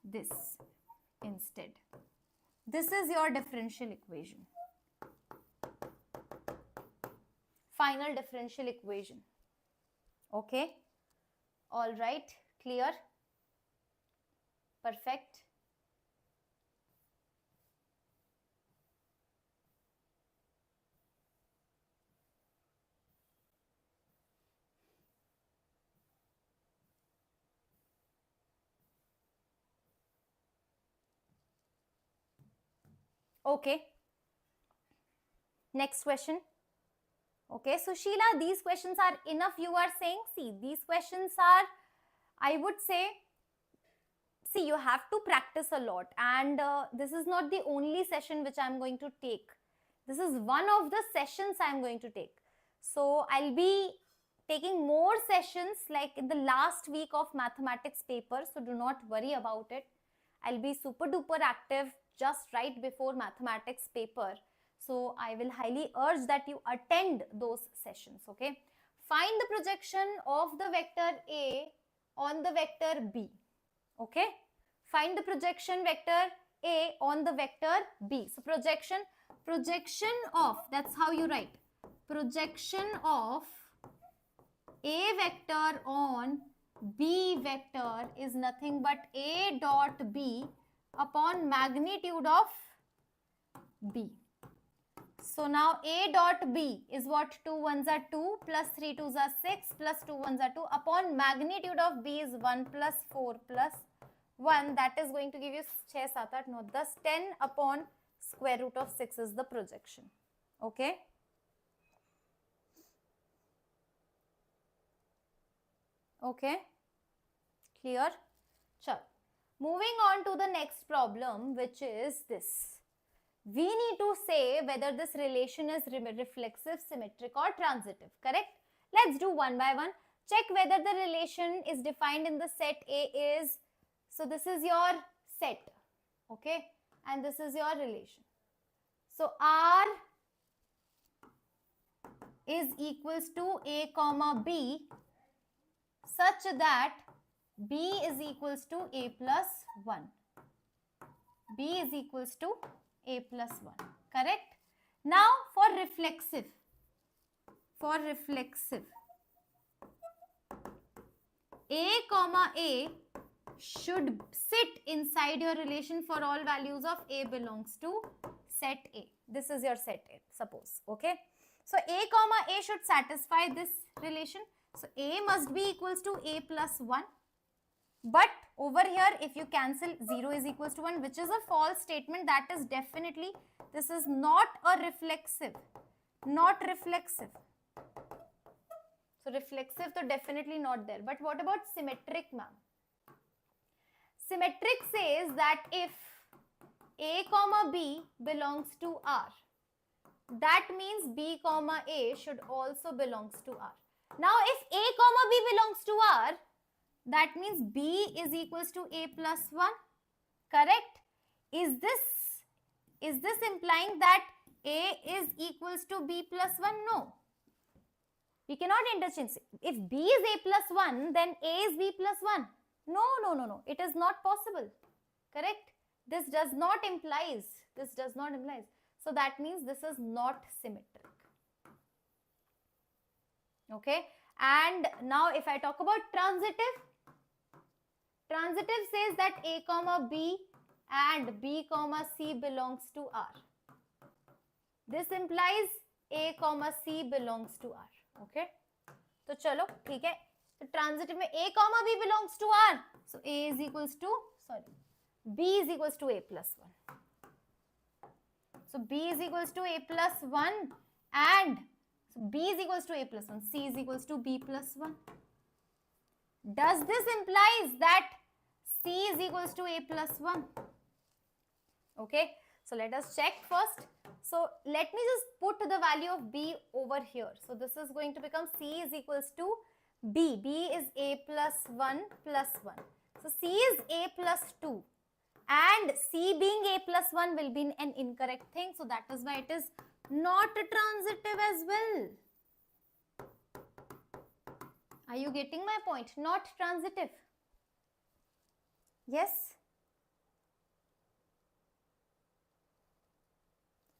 [SPEAKER 1] this instead. This is your differential equation. Final differential equation. Okay. All right. Clear? Perfect. Okay. Next question. Okay, so Sheila, these questions are enough, you are saying? See, these questions are, I would say, see, you have to practice a lot, and this is not the only session which I am going to take. This is one of the sessions I am going to take. So I'll be taking more sessions like in the last week of mathematics paper, so do not worry about it. I'll be super duper active just right before mathematics paper. So I will highly urge that you attend those sessions, okay? Find the projection of the vector A on the vector B, okay? Find the projection vector A on the vector B. So projection of, that's how you write, projection of A vector on B vector is nothing but A dot B upon magnitude of B. So now A dot B is what? 2 1s are 2 plus 3 2s are 6 plus 2 1s are 2 upon magnitude of B is 1 plus 4 plus 1. That is going to give you 6, 7, 8, 9, 10 upon square root of 6 is the projection. Okay. Okay, clear? Chalo. Moving on to the next problem, which is this. We need to say whether this relation is reflexive, symmetric or transitive, correct? Let's do one by one. Check whether the relation is defined in the set A is, so this is your set, okay, and this is your relation. So R is equals to A comma B such that B is equals to A plus 1. B is equals to A plus 1, correct? Now for reflexive, A comma A should sit inside your relation for all values of A belongs to set A. This is your set A, suppose, okay? So A comma A should satisfy this relation. So A must be equals to A plus 1. But over here, if you cancel, 0 is equals to 1, which is a false statement. That is definitely, this is not a reflexive, not reflexive. So reflexive, so definitely not there. But what about symmetric, ma'am? Symmetric says that if A comma B belongs to R, that means B comma A should also belongs to R. Now if A comma B belongs to R, that means B is equals to A plus 1, correct? Is this implying that A is equals to B plus 1? No. We cannot interchange. If B is A plus 1, then A is B plus 1. No. It is not possible, correct? This does not implies. So that means this is not symmetric. Okay. And now if I talk about transitive, transitive says that A comma B and B comma C belongs to R. This implies A comma C belongs to R. Okay. So chalo, theek hai. So transitive mein A comma B belongs to R. So A is equals to, B is equals to A plus 1. So B is equals to A plus 1 and so B is equals to A plus 1. C is equals to B plus 1. Does this implies that C is equals to A plus 1? Okay. So let us check first. So let me just put the value of B over here. So this is going to become C is equals to B. B is A plus 1 plus 1. So C is A plus 2. And C being A plus 1 will be an incorrect thing. So that is why it is not a transitive as well. Are you getting my point? Not transitive. Yes?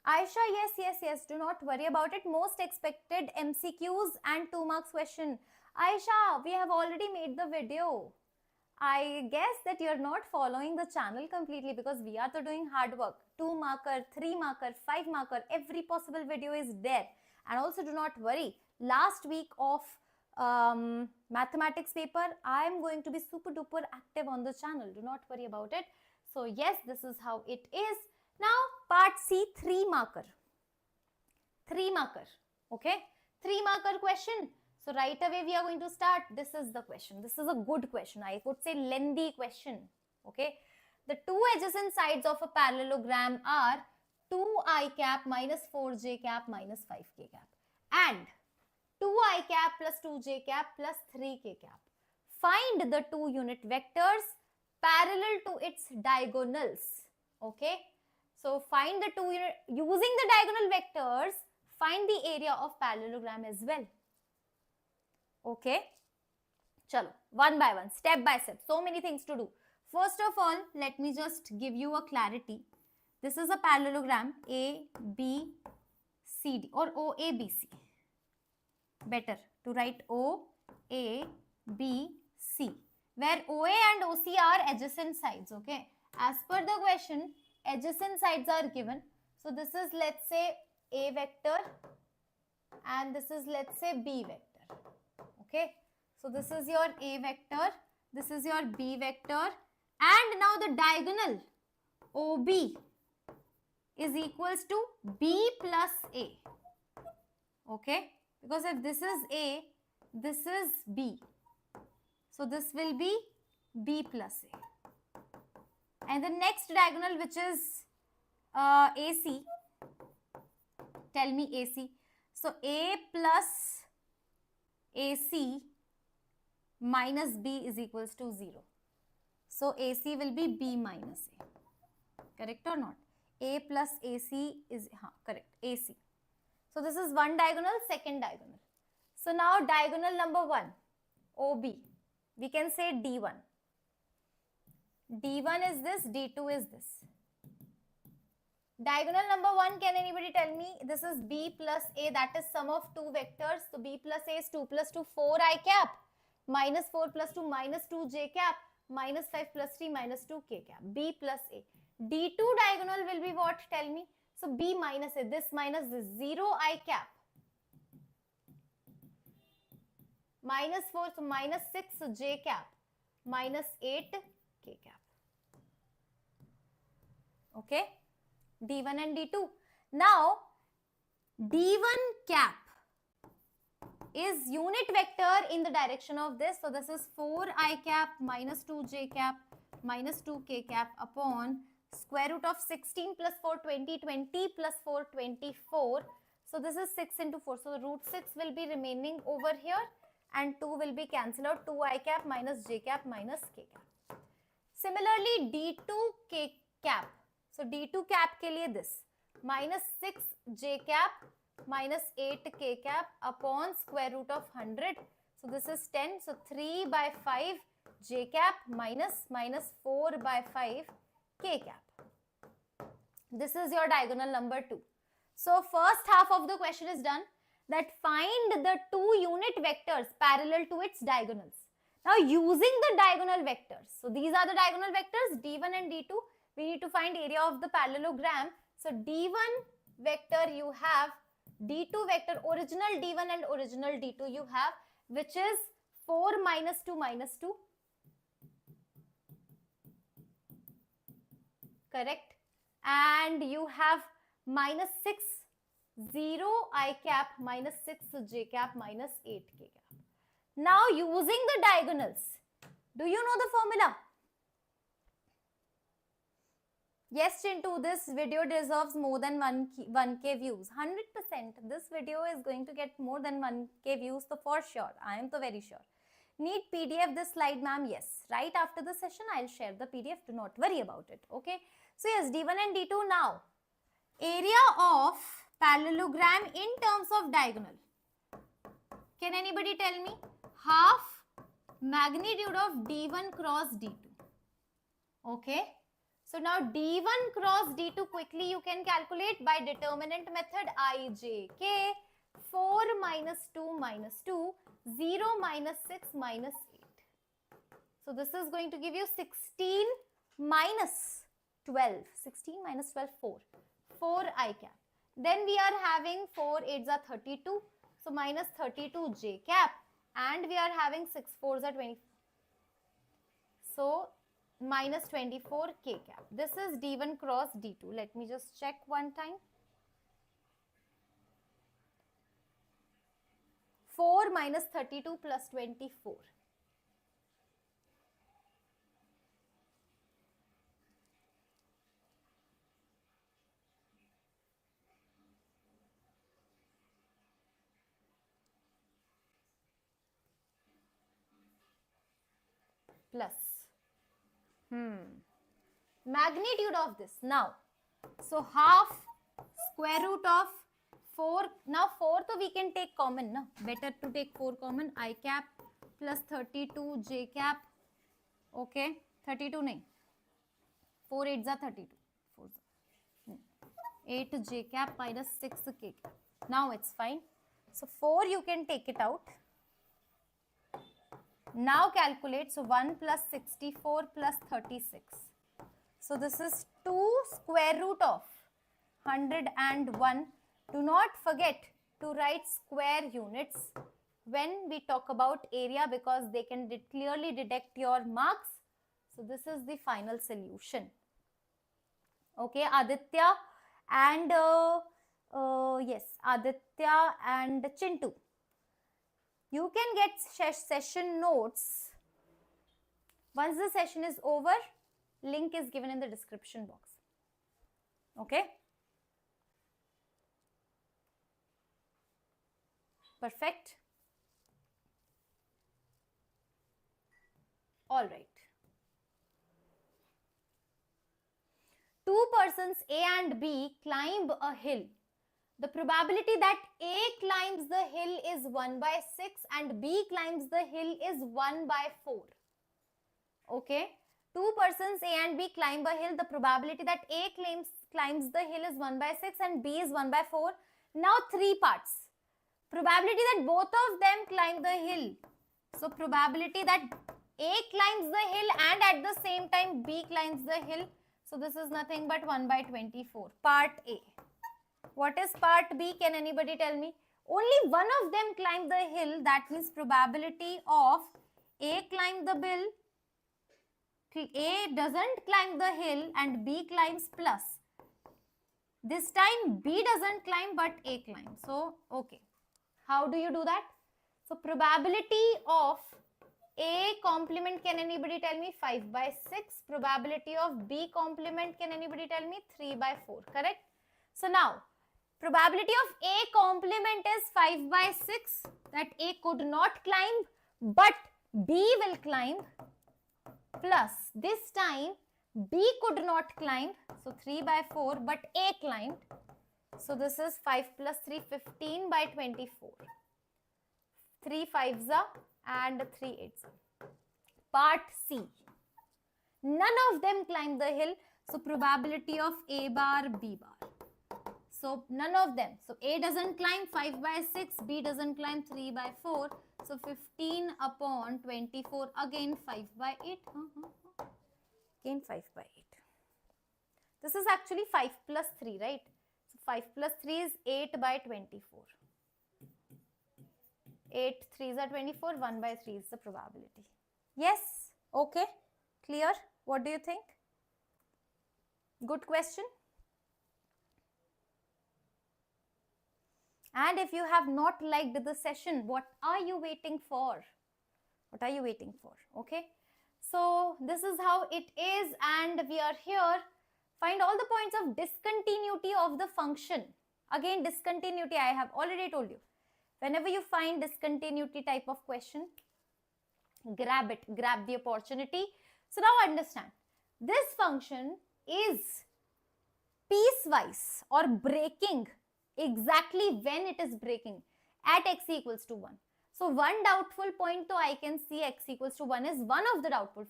[SPEAKER 1] Aisha, yes. Do not worry about it. Most expected MCQs and 2 marks question. Aisha, we have already made the video. I guess that you are not following the channel completely because we are doing hard work. 2 marker, 3 marker, 5 marker, every possible video is there. And also do not worry. Last week of mathematics paper, I am going to be super duper active on the channel. Do not worry about it. So yes, this is how it is. Now part C, 3 marker. 3 marker. Okay. 3 marker question. So right away we are going to start. This is the question. This is a good question. I would say lengthy question. Okay. The two adjacent sides of a parallelogram are 2i cap minus 4j cap minus 5k cap and 2i cap plus 2j cap plus 3k cap. Find the two unit vectors parallel to its diagonals. Okay. So find the two unit, using the diagonal vectors, find the area of parallelogram as well. Okay. Chalo, one by one, step by step. So many things to do. First of all, let me just give you a clarity. This is a parallelogram A, B, C, D or O, A, B, C. Better to write O, A, B, C, where OA and OC are adjacent sides. Okay. As per the question, adjacent sides are given. So this is, let's say, A vector and this is, let's say, B vector. Okay. So this is your A vector, this is your B vector, and now the diagonal OB is equals to B plus A. Okay. Because if this is A, this is B. So this will be B plus A. And the next diagonal, which is AC, tell me AC. So A plus AC minus B is equals to 0. So AC will be B minus A. Correct or not? A plus AC is, correct, AC. So this is one diagonal, second diagonal. So now diagonal number 1, OB, we can say D1. D1 is this, D2 is this. Diagonal number 1, can anybody tell me? This is B plus A, that is sum of two vectors. So B plus A is 2 plus 2, 4 I cap, minus 4 plus 2, minus 2 J cap, minus 5 plus 3, minus 2 K cap. B plus A. D2 diagonal will be what? Tell me. So B minus A, this minus this, 0 I cap, minus 4, so minus 6, so J cap, minus 8 K cap. Okay, D1 and D2. Now, D1 cap is unit vector in the direction of this. So this is 4 I cap minus 2 J cap minus 2 K cap upon square root of 16 plus 4, 20, 20 plus 4, 24. So this is 6 into 4. So root 6 will be remaining over here and 2 will be cancelled out. 2 I cap minus J cap minus K cap. Similarly, D2 K cap. So D2 cap ke liye this, minus 6 J cap minus 8 K cap upon square root of 100. So this is 10. So 3 by 5 J cap minus 4 by 5 K cap. This is your diagonal number 2. So first half of the question is done, that find the two unit vectors parallel to its diagonals. Now using the diagonal vectors, so these are the diagonal vectors D1 and D2. We need to find area of the parallelogram. So D1 vector you have, D2 vector, original D1 and original D2 you have, which is 4 minus 2 minus 2. Correct. And you have minus 6, 0 I cap minus 6 J cap minus 8 K cap. Now using the diagonals, do you know the formula? Yes, Chintu, this video deserves more than 1K views. 100%. This video is going to get more than 1K views, so for sure. I am so very sure. Need PDF this slide, ma'am? Yes. Right after the session, I'll share the PDF. Do not worry about it. Okay. So yes, D1 and D2 now. Area of parallelogram in terms of diagonal. Can anybody tell me? Half magnitude of D1 cross D2. Okay. So now D1 cross D2 quickly you can calculate by determinant method IJK. 4 minus 2 minus 2, 0 minus 6 minus 8. So this is going to give you 16 minus 12. 16 minus 12, 4. 4 I cap. Then we are having 4 8s are 32. So minus 32 J cap. And we are having 6 4s are 20. So minus 24 K cap. This is D1 cross D2. Let me just check one time. 4 minus 32 plus 24. Plus. Magnitude of this. Now, so half square root of 4. Now 4 so we can take common. No? Better to take 4 common. I cap plus 32 J cap. Okay. 32 nahi. 4 8s are 32. 4 8 J cap minus 6 K cap. Now it's fine. So 4 you can take it out. Now calculate. So 1 plus 64 plus 36. So this is 2 square root of 101. Do not forget to write square units when we talk about area because they can clearly detect your marks. So this is the final solution. Okay, Aditya and yes, Aditya and Chintu. You can get session notes Once the session is over, link is given in the description box. Okay? Perfect. All right. Two persons A and B climb a hill. The probability that A climbs the hill is 1 by 6 and B climbs the hill is 1 by 4. Okay. Two persons A and B climb a hill. The probability that A climbs the hill is 1 by 6 and B is 1 by 4. Now three parts. Probability that both of them climb the hill. So probability that A climbs the hill and at the same time B climbs the hill. So this is nothing but 1 by 24. Part A. What is part B? Can anybody tell me? Only one of them climbed the hill. That means probability of A climb the hill. A doesn't climb the hill and B climbs plus. This time B doesn't climb but A climbs. So, okay. How do you do that? So, probability of A complement, can anybody tell me? 5 by 6. Probability of B complement, can anybody tell me? 3 by 4. Correct? So, now, probability of A complement is 5 by 6. That A could not climb but B will climb. Plus, this time B could not climb. So, 3 by 4 but A climbed. So, this is 5 plus 3, 15 by 24. 3 5s and 3 8s. Part C. None of them climb the hill. So, probability of A bar, B bar. So, none of them. So, A doesn't climb 5 by 6. B doesn't climb 3 by 4. So, 15 upon 24. Again 5 by 8. Again 5 by 8. This is actually 5 plus 3, right? So, 5 plus 3 is 8 by 24. 8 3s are 24. 1 by 3 is the probability. Yes? Okay? Clear? What do you think? Good question. And if you have not liked the session, what are you waiting for? What are you waiting for? Okay? So, this is how it is and we are here. Find all the points of discontinuity of the function. Again, discontinuity I have already told you. Whenever you find discontinuity type of question, grab it, grab the opportunity. So now understand, this function is piecewise or breaking exactly when it is breaking at x equals to 1. So one doubtful point, so I can see x equals to 1 is one of the doubtful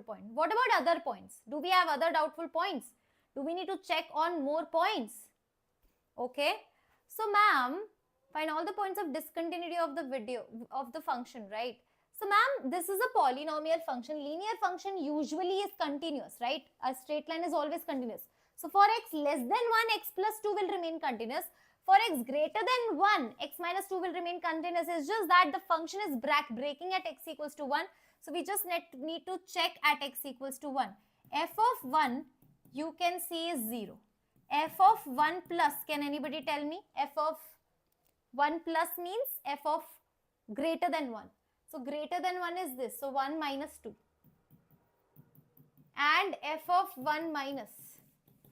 [SPEAKER 1] point. What about other points? Do we have other doubtful points? Do we need to check on more points? Okay. So ma'am, find all the points of discontinuity of the function, right? So ma'am, this is a polynomial function. Linear function usually is continuous, right? A straight line is always continuous. So for x less than 1, x plus 2 will remain continuous. For x greater than 1, x minus 2 will remain continuous. It's just that the function is breaking at x equals to 1. So we just need to check at x equals to 1. F of 1 you can see is 0. F of 1 plus, can anybody tell me? F of 1 plus means f of greater than 1. So greater than 1 is this. So 1 minus 2. And f of 1 minus,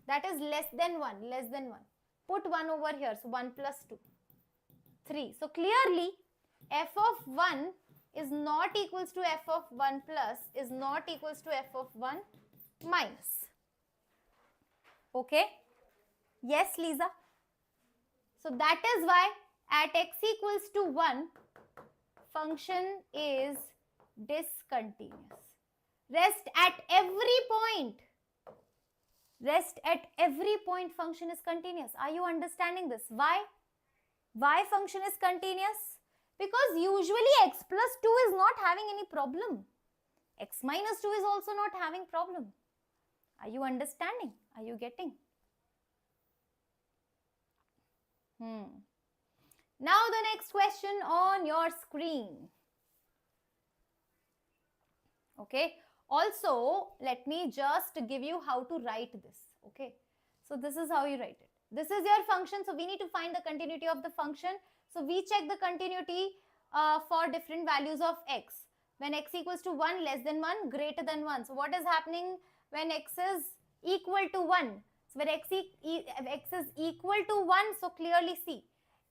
[SPEAKER 1] that is less than 1, less than 1. Put 1 over here. So 1 plus 2, 3. So clearly f of 1 is not equals to f of 1 plus, is not equals to f of 1 minus. Okay? Yes, Lisa? So that is why at x equals to 1, function is discontinuous. Rest at every point. Rest at every point function is continuous. Are you understanding this? Why? Why function is continuous? Because usually x plus 2 is not having any problem. X minus 2 is also not having problem. Are you understanding? Are you getting? Now the next question on your screen. Okay. Also, let me just give you how to write this. Okay. So this is how you write it. This is your function. So we need to find the continuity of the function. So we check the continuity for different values of x. When x equals to 1, less than 1, greater than 1. So what is happening when x is equal to 1? So when x is equal to 1, so clearly see,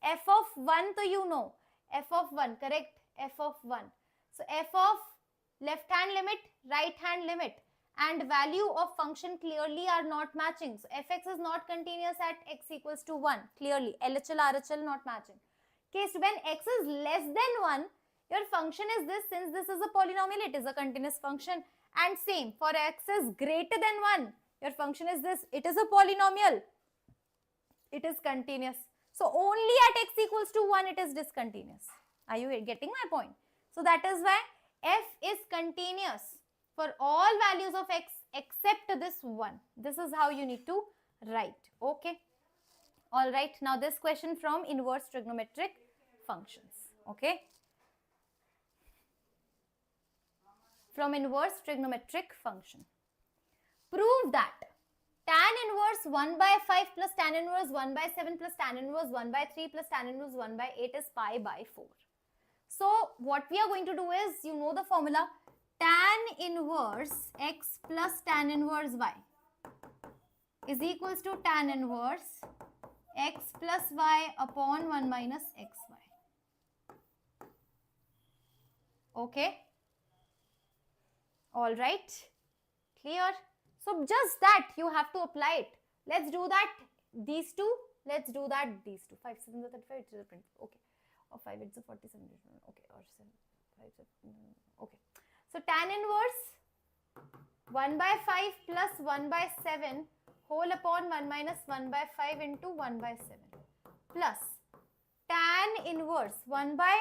[SPEAKER 1] f of 1 to you know, f of 1, correct? F of 1. So f of left hand limit, right hand limit, and value of function clearly are not matching. So fx is not continuous at x equals to 1, clearly. LHL, RHL not matching. Case when x is less than 1, your function is this. Since this is a polynomial, it is a continuous function. And same, for x is greater than 1, your function is this. It is a polynomial. It is continuous. So only at x equals to 1, it is discontinuous. Are you getting my point? So that is why f is continuous for all values of x except this 1. This is how you need to write. Okay. Alright. Now this question from inverse trigonometric functions. Okay. From inverse trigonometric function. Prove that tan inverse 1 by 5 plus tan inverse 1 by 7 plus tan inverse 1 by 3 plus tan inverse 1 by 8 is pi by 4. So what we are going to do is, you know the formula, tan inverse x plus tan inverse y is equals to tan inverse x plus y upon 1 minus xy. Okay. All right. Clear? So just that you have to apply it. Let's do that. These two. Let's do that. These two. 5, 7, 35. It's a print. Okay. Or 5, it's a 47. Okay. Or 7, 5, 7. Okay. So tan inverse 1 by 5 plus 1 by 7 whole upon 1 minus 1 by 5 into 1 by 7 plus tan inverse 1 by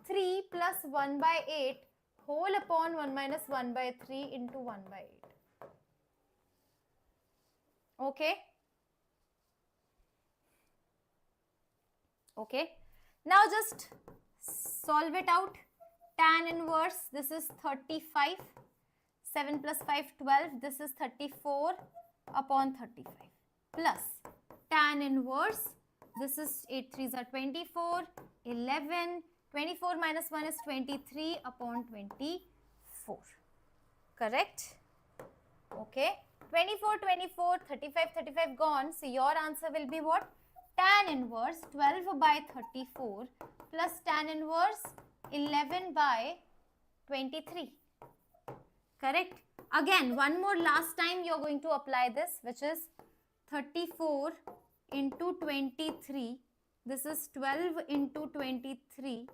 [SPEAKER 1] 3 plus 1 by 8 whole upon 1 minus 1 by 3 into 1 by 8. Okay. Okay. Now just solve it out. Tan inverse, this is 35. 7 plus 5, 12. This is 34 upon 35. Plus tan inverse, this is 8 3s are 24. 11. 24 minus 1 is 23 upon 24. Correct? Okay. 24, 24, 35, 35 gone. So your answer will be what? Tan inverse 12 by 34 plus tan inverse 11 by 23. Correct? Again, one more last time you are going to apply this, which is 34 into 23. This is 12 into 23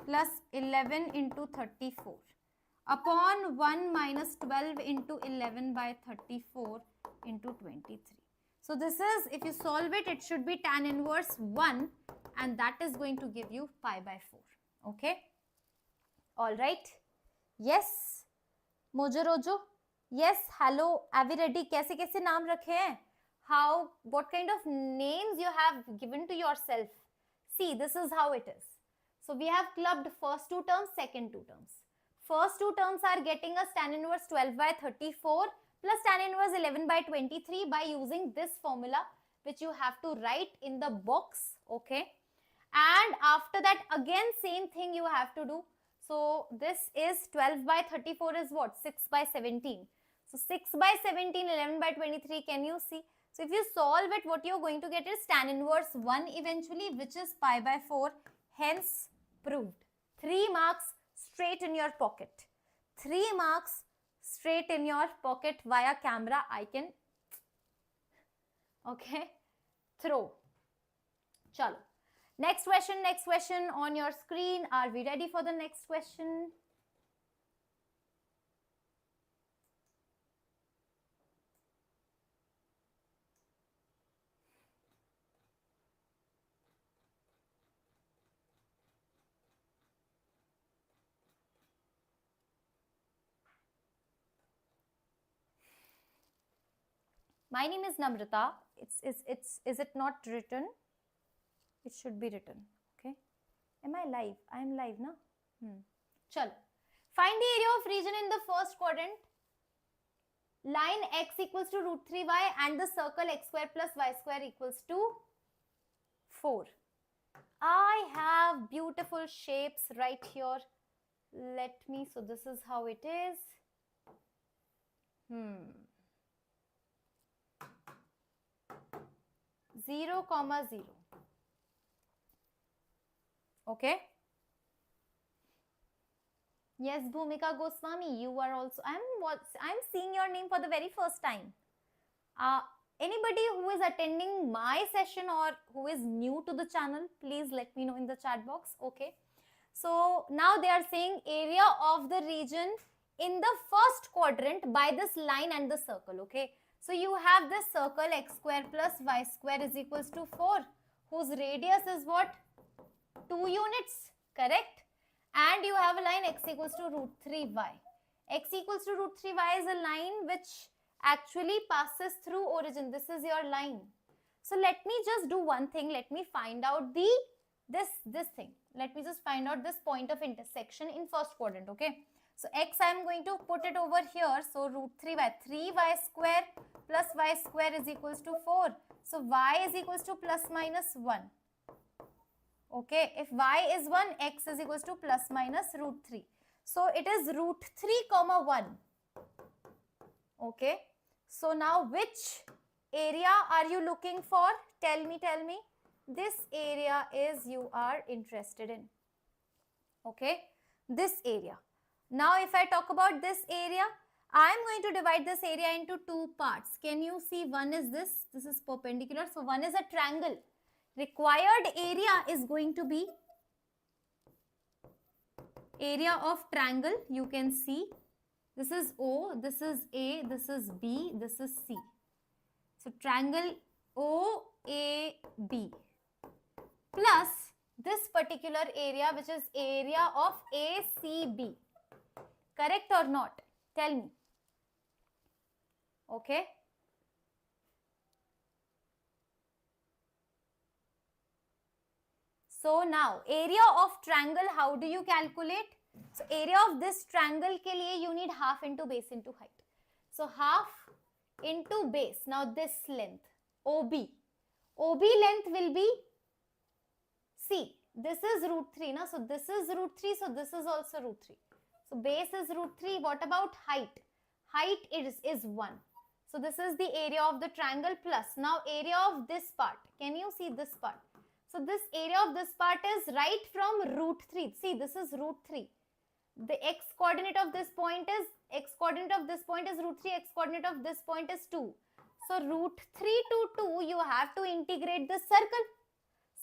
[SPEAKER 1] plus 11 into 34 upon 1 minus 12 into 11 by 34 into 23. So this is, if you solve it, it should be tan inverse 1 and that is going to give you pi by 4. Okay. Alright. Yes. Mojo Rojo. Yes. Hello. Are we ready? कैसे कैसे नाम रखे हैं? How, what kind of names you have given to yourself? See, this is how it is. So we have clubbed first two terms, second two terms. First two terms are getting us tan inverse 12 by 34 plus tan inverse 11 by 23 by using this formula which you have to write in the box. Okay. And after that again same thing you have to do. So this is 12 by 34 is what? 6 by 17. So 6 by 17, 11 by 23, can you see? So if you solve it, what you're going to get is tan inverse 1 eventually, which is pi by 4. Hence proved. 3 marks straight in your pocket. 3 marks straight in your pocket via camera. I can, okay, throw. Chalo. Next question on your screen. Are we ready for the next question? My name is Namrata. Is it not written? It should be written. Okay. Am I live? I am live, na? Chalo. Find the area of region in the first quadrant. Line x equals to root 3y and the circle x square plus y square equals to 4. I have beautiful shapes right here. So this is how it is. 0, 0. Okay. Yes, Bhumika Goswami, you are also. I'm seeing your name for the very first time. Anybody who is attending my session or who is new to the channel, please let me know in the chat box. Okay. So now they are saying area of the region in the first quadrant by this line and the circle. Okay. So you have this circle x square plus y square is equals to 4, whose radius is what? 2 units, correct? And you have a line x equals to root 3y. X equals to root 3y is a line which actually passes through origin. This is your line. So let me just do one thing. Let me find out this thing. Let me just find out this point of intersection in first quadrant, okay? So x I am going to put it over here. So root 3y square plus y square is equals to 4. So y is equals to plus minus 1. Okay, if y is 1, x is equals to plus minus root 3. So it is root 3 comma 1. Okay, so now which area are you looking for? Tell me. This area is you are interested in. Okay, this area. Now if I talk about this area, I am going to divide this area into two parts. Can you see? One is this is perpendicular. So one is a triangle. Required area is going to be area of triangle. You can see this is O, this is A, this is B, this is C. So triangle OAB plus this particular area which is area of ACB. Correct or not? Tell me. Okay. So now area of triangle, how do you calculate? So area of this triangle ke liye you need half into base into height. So half into base. Now this length OB. OB length will be, see, this is root 3. Na? So this is root 3. So this is also root 3. So base is root 3. What about height? Height is 1. So this is the area of the triangle plus. Now area of this part. Can you see this part? So this area of this part is right from root 3. See, this is root 3. The x coordinate of this point is root 3. X coordinate of this point is 2. So root 3 to 2, you have to integrate the circle.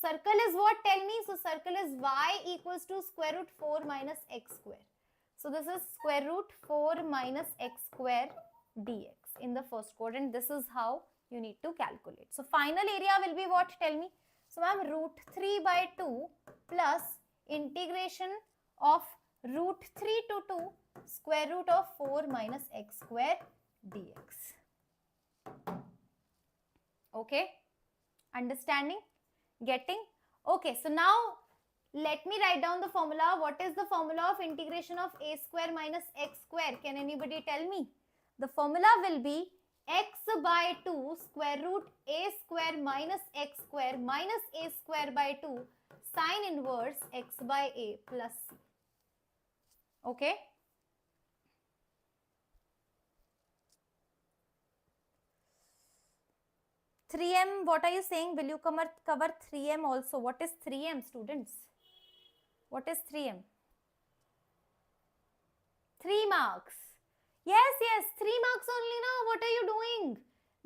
[SPEAKER 1] Circle is what? Tell me. So circle is y equals to square root 4 minus x square. So this is square root 4 minus x square dx in the first quadrant. This is how you need to calculate. So final area will be what? Tell me. So ma'am, root 3 by 2 plus integration of root 3 to 2 square root of 4 minus x square dx. Okay, understanding, getting? Okay, so now let me write down the formula. What is the formula of integration of a square minus x square? Can anybody tell me? The formula will be x by 2 square root a square minus x square minus a square by 2 sine inverse x by a plus c. Okay. (3m), what are you saying? Will you cover 3m also? What is 3m, students? What is 3m? 3 marks. Yes, 3 marks only now. What are you doing?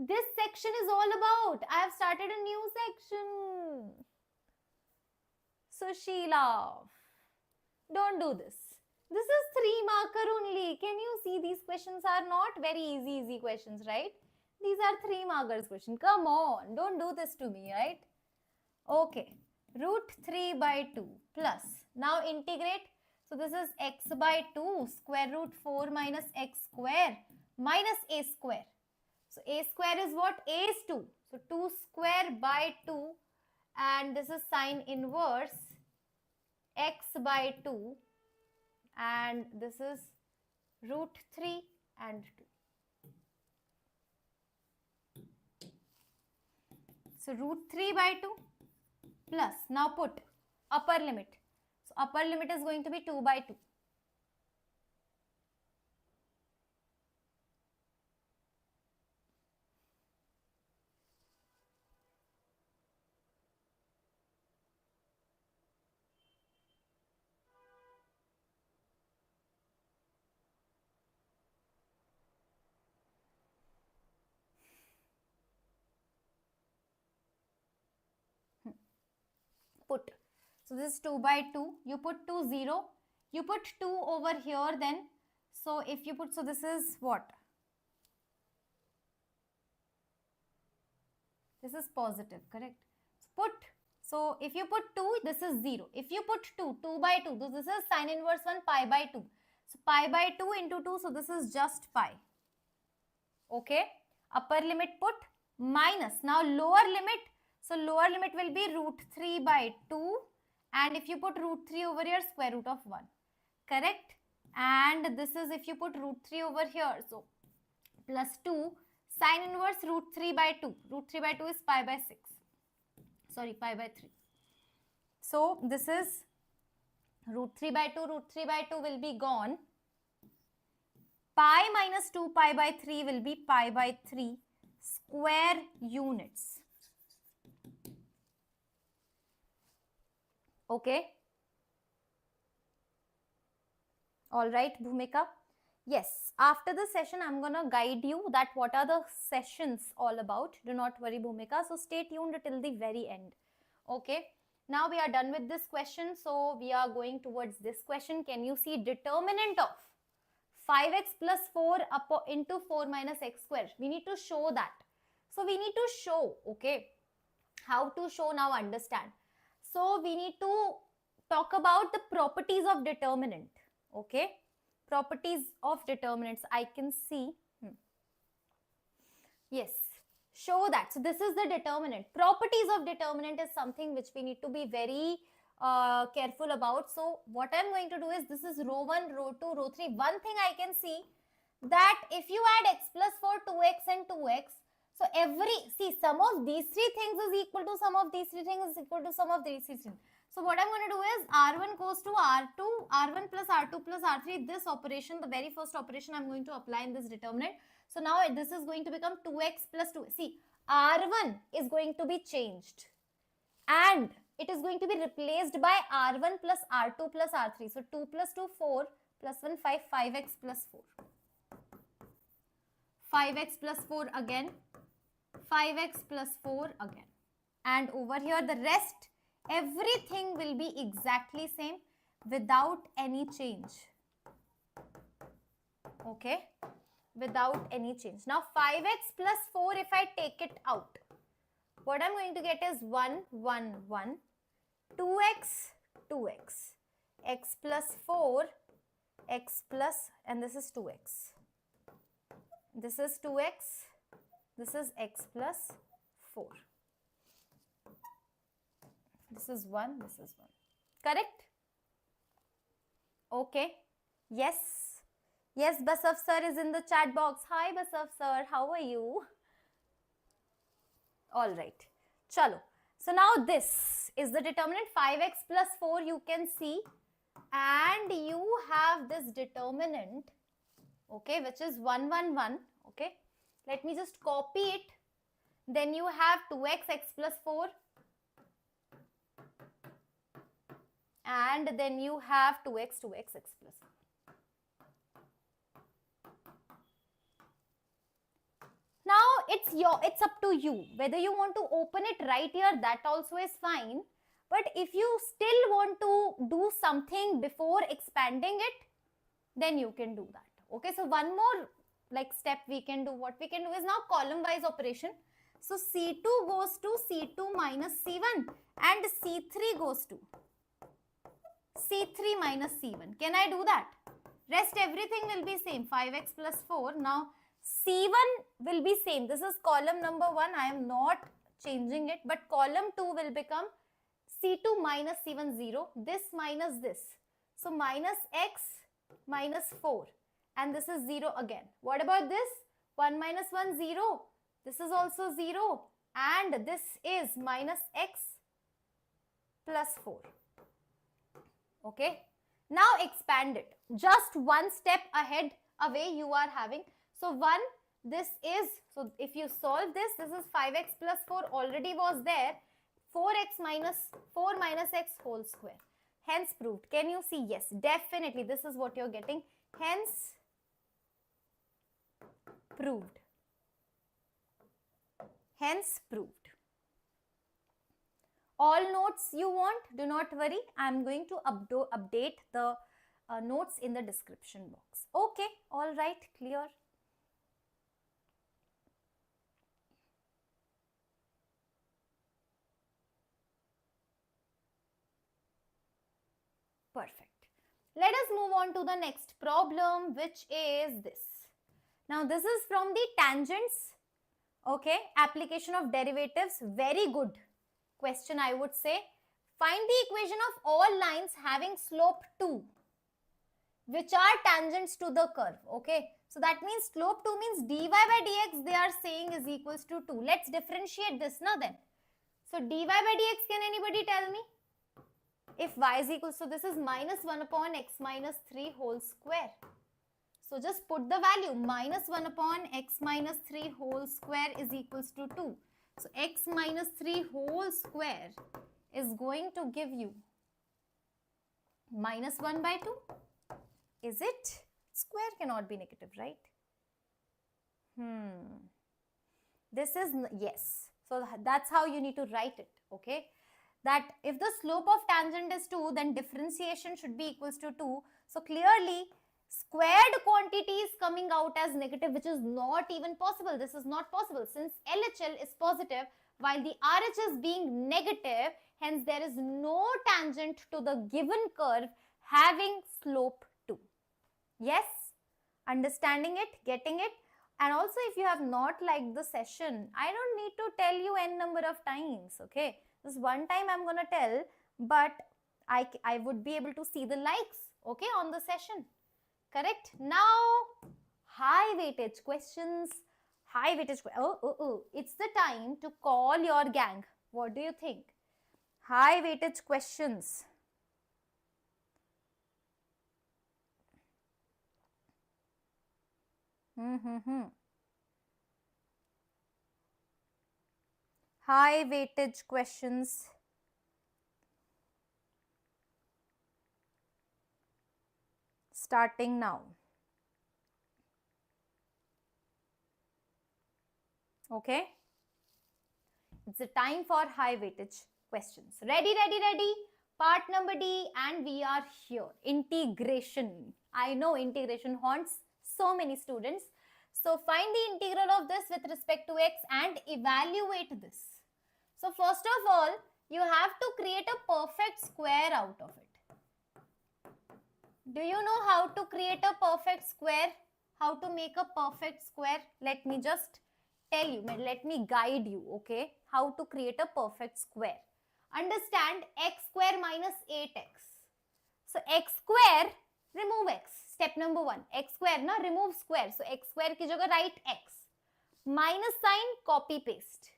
[SPEAKER 1] This section is all about. I have started a new section. So Sheila, don't do this. This is 3 marker only. Can you see these questions are not very easy questions, right? These are 3 markers question. Come on, don't do this to me, right? Okay, root 3 by 2 plus. Now integrate. So this is x by 2 square root 4 minus x square minus a square. So a square is what? A is 2. So 2 square by 2 and this is sine inverse x by 2 and this is root 3 and 2. So root 3 by 2 plus, now put upper limit. So upper limit is going to be 2 by 2. Put. So this is 2 by 2. You put 2, 0. You put 2 over here then. So if you put, so this is what? This is positive, correct? So put, so if you put 2, this is 0. If you put 2, 2 by 2, this is sine inverse 1 pi by 2. So pi by 2 into 2, so this is just pi. Okay, upper limit put minus, now lower limit, so lower limit will be root 3 by 2, and if you put root 3 over here, square root of 1, correct? And this is if you put root 3 over here, so plus 2 sine inverse root 3 by 2, root 3 by 2 is pi by 6, sorry, pi by 3. So this is root 3 by 2, root 3 by 2 will be gone. Pi minus 2 pi by 3 will be pi by 3 square units. Okay. Alright, Bhumika. Yes, after the session, I'm going to guide you that what are the sessions all about. Do not worry, Bhumika. So stay tuned till the very end. Okay. Now we are done with this question. So we are going towards this question. Can you see determinant of 5x plus 4 into 4 minus x square? We need to show that. So we need to show, okay, how to show, now understand. So we need to talk about the properties of determinant, okay, properties of determinants. I can see, yes, show that. So this is the determinant. Properties of determinant is something which we need to be very careful about. So what I'm going to do is, this is row 1, row 2, row 3. One thing I can see that if you add x plus 4, 2x and 2x, so sum of these three things is equal to sum of these three things is equal to sum of these three things. So what I'm going to do is, R1 goes to R2, R1 plus R2 plus R3, this operation, the very first operation I'm going to apply in this determinant. So now this is going to become 2x plus 2. See, R1 is going to be changed and it is going to be replaced by R1 plus R2 plus R3. So 2 plus 2, 4 plus 1, 5, 5x plus 4. 5x plus 4 again, 5x plus 4 again. And over here the rest, everything will be exactly same without any change. Okay, without any change. Now 5x plus 4, if I take it out, what I'm going to get is 1, 1, 1, 2x, 2x, x plus 4, x plus, and this is 2x. This is 2x, this is x plus 4. This is 1, this is 1. Correct? Okay. Yes. Yes, Basav sir is in the chat box. Hi Basav sir, how are you? Alright. Chalo. So now this is the determinant 5x plus 4, you can see. And you have this determinant, okay, which is 1, 1, 1. Okay. Let me just copy it. Then you have 2x, x plus 4. And then you have 2x, 2x, x plus 4. Now it's up to you whether you want to open it right here, that also is fine. But if you still want to do something before expanding it, then you can do that. Okay, so one more step we can do. What we can do is now column wise operation. So C2 goes to C2 minus C1 and C3 goes to C3 minus C1. Can I do that? Rest everything will be same. 5x plus 4. Now C1 will be same. This is column number 1. I am not changing it. But column 2 will become C2 minus C1 0. This minus this. So minus x minus 4. And this is 0 again. What about this? 1 minus 1 0. This is also 0. And this is minus x plus 4. Okay. Now expand it. Just one step ahead away you are having. So 1, this is, so if you solve this, this is 5x plus 4 already was there. 4x minus 4 minus x whole square. Hence proved. Can you see? Yes, definitely this is what you're getting. Hence proved. Hence proved. All notes you want, do not worry. I am going to update the notes in the description box. Okay, all right, clear. Perfect. Let us move on to the next problem, which is this. Now, this is from the tangents. Okay, application of derivatives. Very good question, I would say. Find the equation of all lines having slope 2, which are tangents to the curve. Okay, so that means slope 2 means dy by dx they are saying is equals to 2. Let's differentiate this now then. So dy by dx, can anybody tell me? If y is equal, so this is minus 1 upon x minus 3 whole square. So just put the value, minus 1 upon x minus 3 whole square is equals to 2. So x minus 3 whole square is going to give you minus 1 by 2. Is it? Square cannot be negative, right? This is, yes. So that's how you need to write it, okay? That if the slope of tangent is 2, then differentiation should be equals to 2. So clearly, squared quantity is coming out as negative, which is not even possible. This is not possible since LHL is positive while the RH is being negative. Hence, there is no tangent to the given curve having slope 2. Yes? Understanding it? Getting it? And also, if you have not liked the session, I don't need to tell you n number of times, okay? This one time I'm going to tell, but I would be able to see the likes, okay, on the session. Correct? Now, high weightage questions. High weightage, it's the time to call your gang. What do you think? High weightage questions. High weightage questions. Starting now. Okay. It's a time for high weightage questions. Ready, ready, ready? Part number D, and we are here. Integration. I know integration haunts so many students. So find the integral of this with respect to x and evaluate this. So first of all, you have to create a perfect square out of it. Do you know how to create a perfect square? How to make a perfect square? Let me just tell you, let me guide you, okay? How to create a perfect square. Understand x square minus 8x. So x square, remove x. Step number 1. X square, na, remove square. So x square ki jagah write x. Minus sign, copy paste.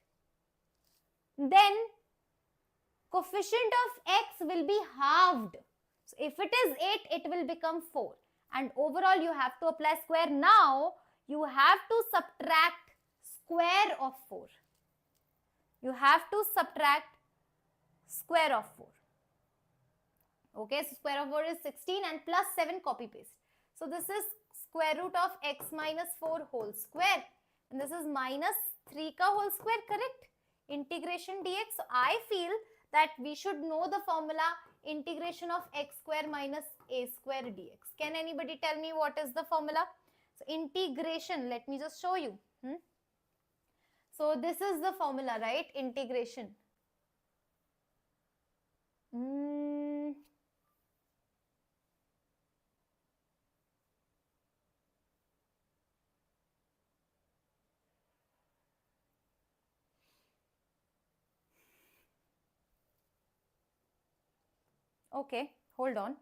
[SPEAKER 1] Then coefficient of x will be halved. So if it is 8, it will become 4. And overall you have to apply square. Now you have to subtract square of 4. You have to subtract square of 4. Okay, so square of 4 is 16 and plus 7 copy paste. So this is square root of x minus 4 whole square. And this is minus 3 ka whole square, correct? Integration dx. So I feel that we should know the formula integration of x square minus a square dx. Can anybody tell me what is the formula? So integration, let me just show you. So this is the formula, right? Integration. Okay, hold on.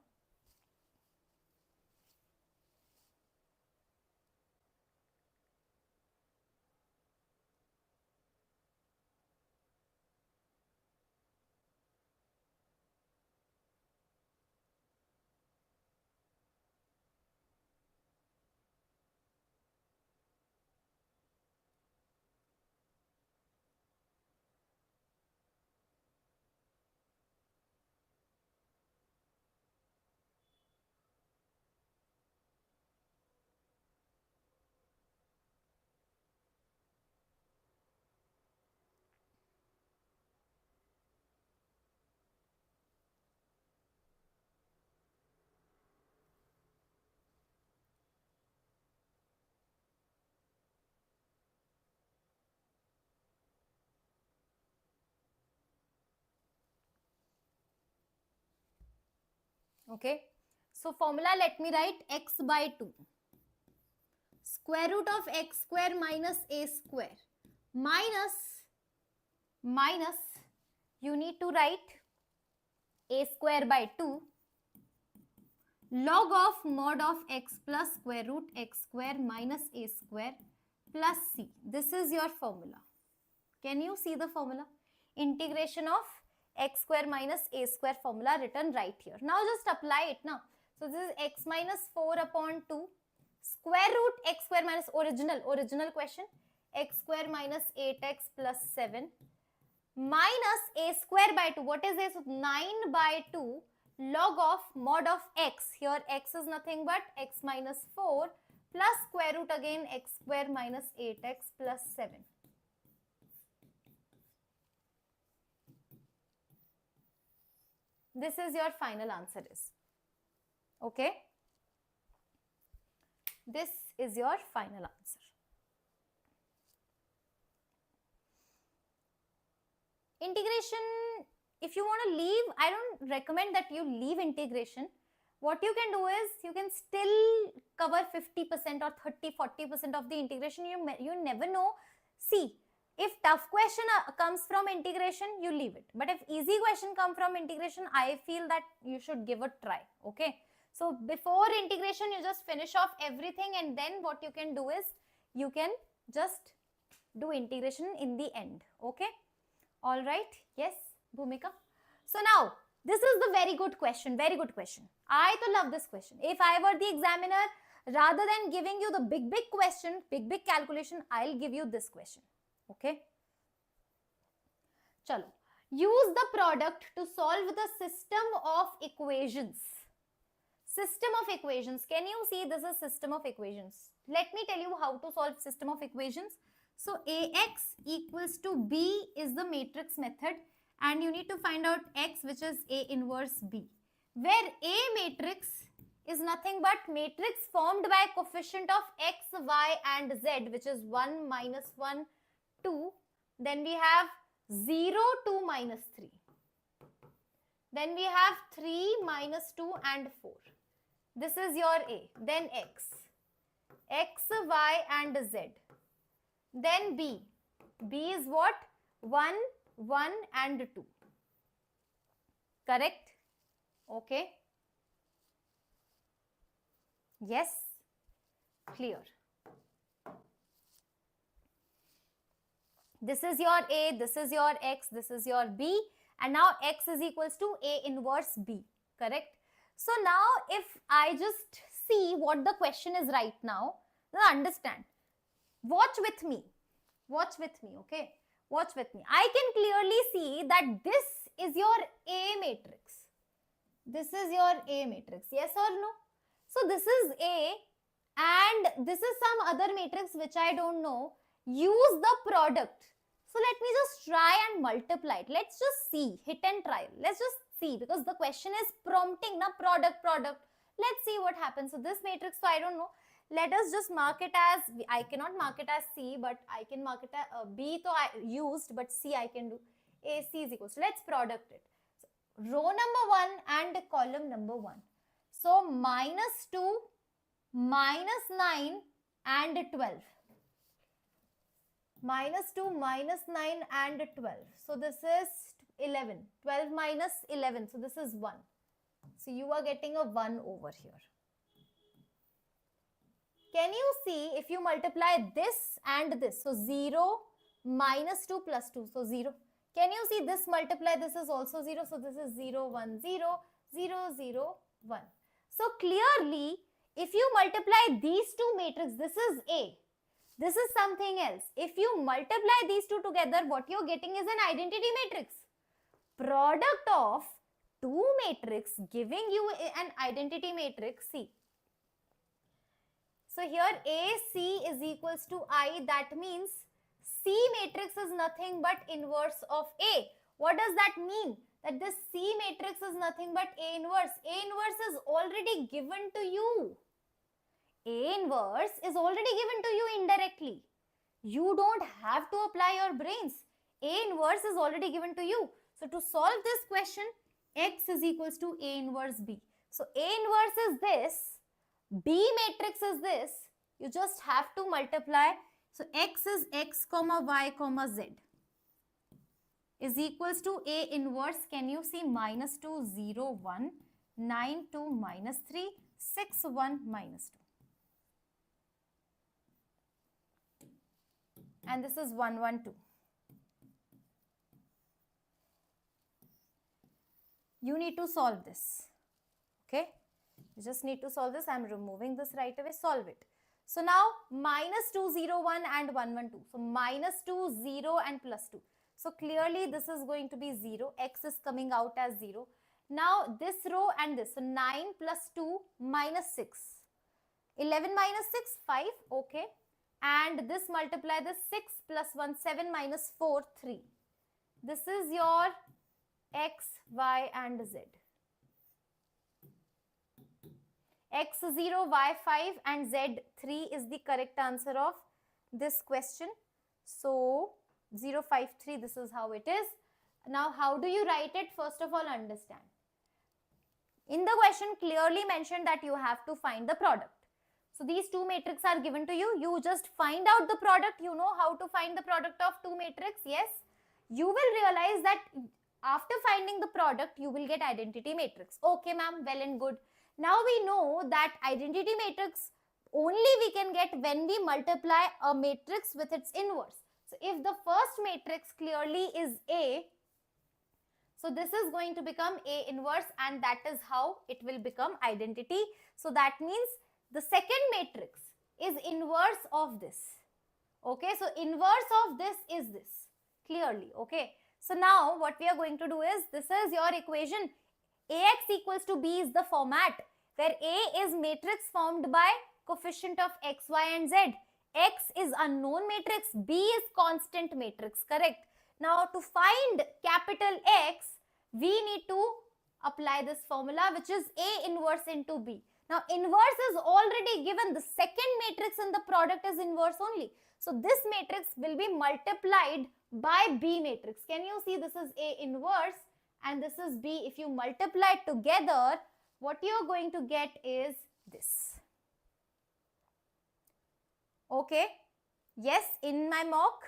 [SPEAKER 1] Okay. So formula, let me write x by 2. Square root of x square minus a square minus you need to write a square by 2 log of mod of x plus square root x square minus a square plus c. This is your formula. Can you see the formula? Integration of x square minus a square formula written right here. Now just apply it now. So this is x minus 4 upon 2 square root x square minus original question, x square minus 8x plus 7 minus a square by 2. What is this? 9 by 2 log of mod of x. Here x is nothing but x minus 4 plus square root again x square minus 8x plus 7. This is your final answer is. Okay. This is your final answer. Integration, if you want to leave, I don't recommend that you leave integration. What you can do is, you can still cover 50% or 30-40% of the integration. You never know. See, if tough question comes from integration, you leave it. But if easy question come from integration, I feel that you should give a try. Okay. So before integration, you just finish off everything, and then what you can do is, you can just do integration in the end. Okay. All right. Yes, Bhumika. So now, this is the very good question. Very good question. I to love this question. If I were the examiner, rather than giving you the big question, big calculation, I'll give you this question. Okay. Chalo. Use the product to solve the system of equations. System of equations. Can you see this is system of equations? Let me tell you how to solve system of equations. So AX equals to B is the matrix method, and you need to find out X, which is A inverse B, where A matrix is nothing but matrix formed by coefficient of X, Y and Z, which is 1, minus 1, 2. Then we have 0, 2, minus 3. Then we have 3, minus 2 and 4. This is your A. Then X, Y and Z. Then B. B is what? 1, 1 and 2. Correct? Okay. Yes. Clear. This is your A, this is your X, this is your B, and now X is equals to A inverse B. Correct? So now if I just see what the question is right now, then understand. Watch with me. Watch with me, okay? Watch with me. I can clearly see that this is your A matrix. This is your A matrix. Yes or no? So this is A and this is some other matrix which I don't know. Use the product. So let me just try and multiply it. Let's just see. Hit and try. Let's just see, because the question is prompting na product. Let's see what happens. So this matrix, so I don't know. Let us just mark it as, I cannot mark it as C, but I can mark it as B, so I used, but C I can do. AC is equals to, let's product it. So, row number 1 and column number 1. So minus 2, minus 9 and 12. Minus 2, minus 9 and 12. So this is 11. 12 minus 11. So this is 1. So you are getting a 1 over here. Can you see if you multiply this and this? So 0 minus 2 plus 2. So 0. Can you see this multiply? This is also 0. So this is 0, 1, 0, 0, 0, 1. So clearly, if you multiply these two matrices, this is A. This is something else. If you multiply these two together, what you're getting is an identity matrix. Product of two matrices giving you an identity matrix C. So here AC is equals to I. That means C matrix is nothing but inverse of A. What does that mean? That this C matrix is nothing but A inverse. A inverse is already given to you. A inverse is already given to you indirectly. You don't have to apply your brains. A inverse is already given to you. So to solve this question, X is equals to A inverse B. So A inverse is this, B matrix is this. You just have to multiply. So X is X comma Y comma Z is equals to A inverse. Can you see? Minus 2, 0, 1, 9, 2, minus 3, 6, 1, minus 2. And this is 1, 1, 2. You need to solve this. Okay? You just need to solve this. I am removing this right away. Solve it. So now minus 2, 0, 1 and 1, 1, 2. So minus 2, 0 and plus 2. So clearly this is going to be 0. X is coming out as 0. Now this row and this. So 9 plus 2 minus 6. 11 minus 6, 5. Okay. And this multiply this 6 plus 1, 7 minus 4, 3. This is your X, Y and Z. X 0, Y 5 and Z 3 is the correct answer of this question. So 0, 5, 3, this is how it is. Now how do you write it? First of all, understand. In the question clearly mentioned that you have to find the product. So these two matrices are given to you. You just find out the product. You know how to find the product of two matrices. Yes. You will realize that after finding the product, you will get identity matrix. Okay, ma'am. Well and good. Now we know that identity matrix only we can get when we multiply a matrix with its inverse. So if the first matrix clearly is A, so this is going to become A inverse and that is how it will become identity. So that means the second matrix is inverse of this. Okay, so inverse of this is this clearly. Okay, so now what we are going to do is, this is your equation. Ax equals to B is the format where A is matrix formed by coefficient of x, y and z. X is unknown matrix, B is constant matrix, correct? Now to find capital X, we need to apply this formula which is A inverse into B. Now inverse is already given, the second matrix in the product is inverse only. So this matrix will be multiplied by B matrix. Can you see this is A inverse and this is B? If you multiply together, what you are going to get is this. Okay. Yes, in my mock,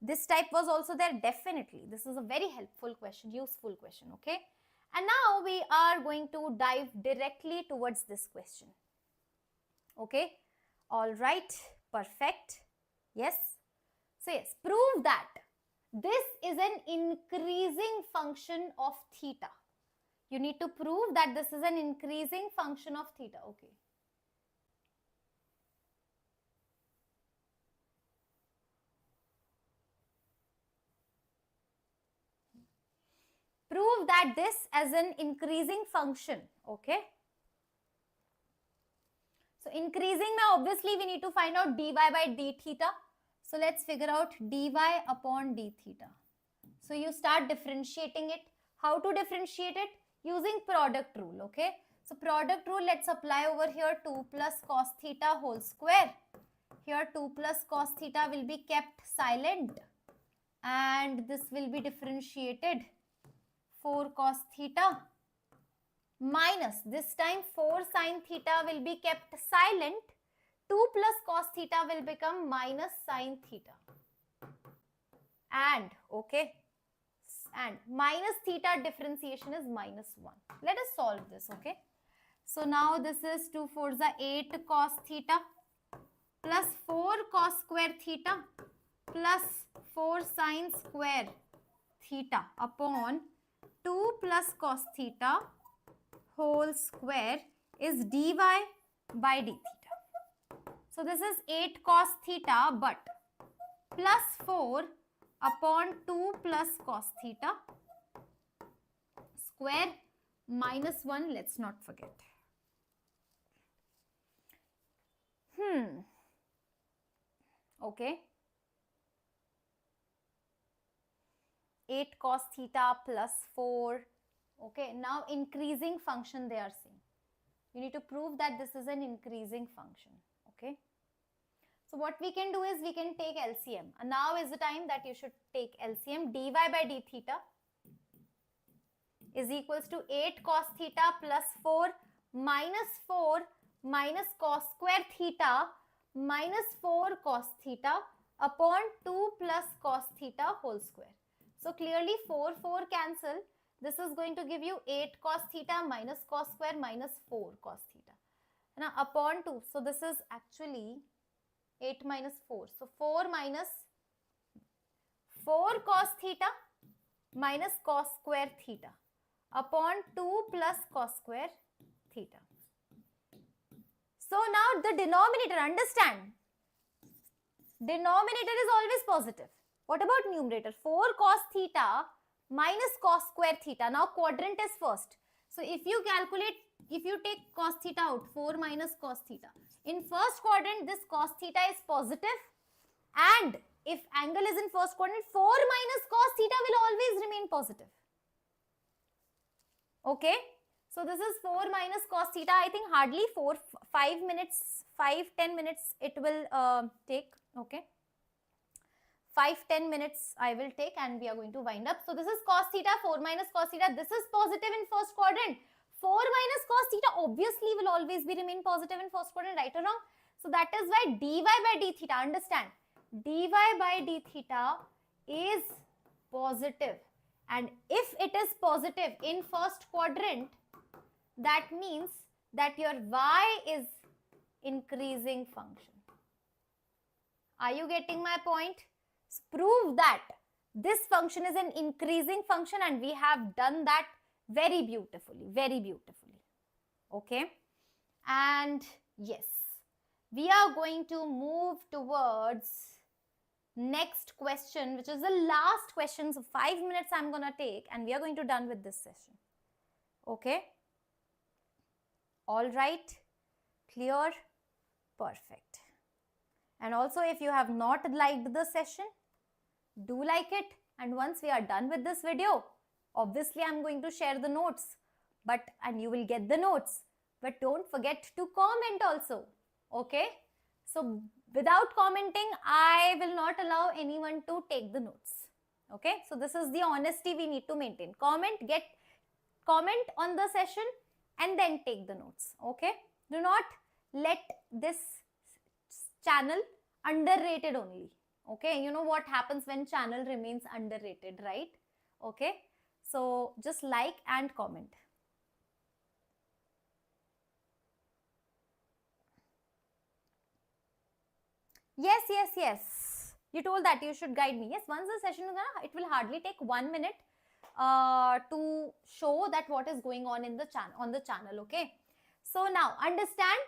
[SPEAKER 1] this type was also there, definitely. This is a very helpful question, useful question. Okay. And now we are going to dive directly towards this question. Okay. All right. Perfect. Yes. So yes, prove that this is an increasing function of theta. You need to prove that this is an increasing function of theta. Okay. Prove that this as an increasing function. Okay. So increasing, now obviously we need to find out dy by d theta. So let's figure out dy upon d theta. So you start differentiating it. How to differentiate it? Using product rule. Okay. So product rule, let's apply over here. 2 plus cos theta whole square. Here 2 plus cos theta will be kept silent and this will be differentiated. 4 cos theta minus, this time 4 sin theta will be kept silent. 2 plus cos theta will become minus sin theta. And, okay, and minus theta differentiation is minus 1. Let us solve this, okay. So now this is 2 4s are 8 cos theta plus 4 cos square theta plus 4 sin square theta upon 2 plus cos theta whole square is dy by d theta. So this is 8 cos theta but plus 4 upon 2 plus cos theta square minus 1, let's not forget. Okay. 8 cos theta plus 4. Okay, now increasing function they are saying. You need to prove that this is an increasing function. Okay. So what we can do is we can take LCM. And now is the time that you should take LCM. Dy by d theta is equals to 8 cos theta plus 4 minus 4 minus cos square theta minus 4 cos theta upon 2 plus cos theta whole square. So clearly 4 cancel. This is going to give you 8 cos theta minus cos square minus 4 cos theta. Now upon 2. So this is actually 8 minus 4. So 4 minus 4 cos theta minus cos square theta upon 2 plus cos square theta. So now the denominator, understand, denominator is always positive. What about numerator? 4 cos theta minus cos square theta. Now quadrant is first. So if you calculate, if you take cos theta out, 4 minus cos theta. In first quadrant, this cos theta is positive, and if angle is in first quadrant, 4 minus cos theta will always remain positive. Okay. So this is 4 minus cos theta. I think hardly 5 minutes, 5-10 minutes it will take. Okay. 5-10 minutes I will take and we are going to wind up. So this is cos theta, 4 minus cos theta. This is positive in first quadrant. 4 minus cos theta obviously will always be remain positive in first quadrant, right or wrong? So that is why dy by d theta, understand, dy by d theta is positive. And if it is positive in first quadrant, that means that your y is increasing function. Are you getting my point? Prove that this function is an increasing function, and we have done that very beautifully, very beautifully. Okay. And yes, we are going to move towards next question, which is the last question. So 5 minutes I'm going to take and we are going to done with this session. Okay. All right. Clear? Perfect. And also, if you have not liked the session, do like it. And once we are done with this video, obviously I'm going to share the notes, and you will get the notes. But don't forget to comment also. Okay. So without commenting, I will not allow anyone to take the notes. Okay. So this is the honesty we need to maintain. Comment on the session and then take the notes. Okay. Do not let this channel underrated only. Okay. You know what happens when channel remains underrated, right? Okay. So just like and comment. Yes. You told that you should guide me. Yes, once the session is done, it will hardly take 1 minute to show that what is going on in the channel. Okay. So now understand,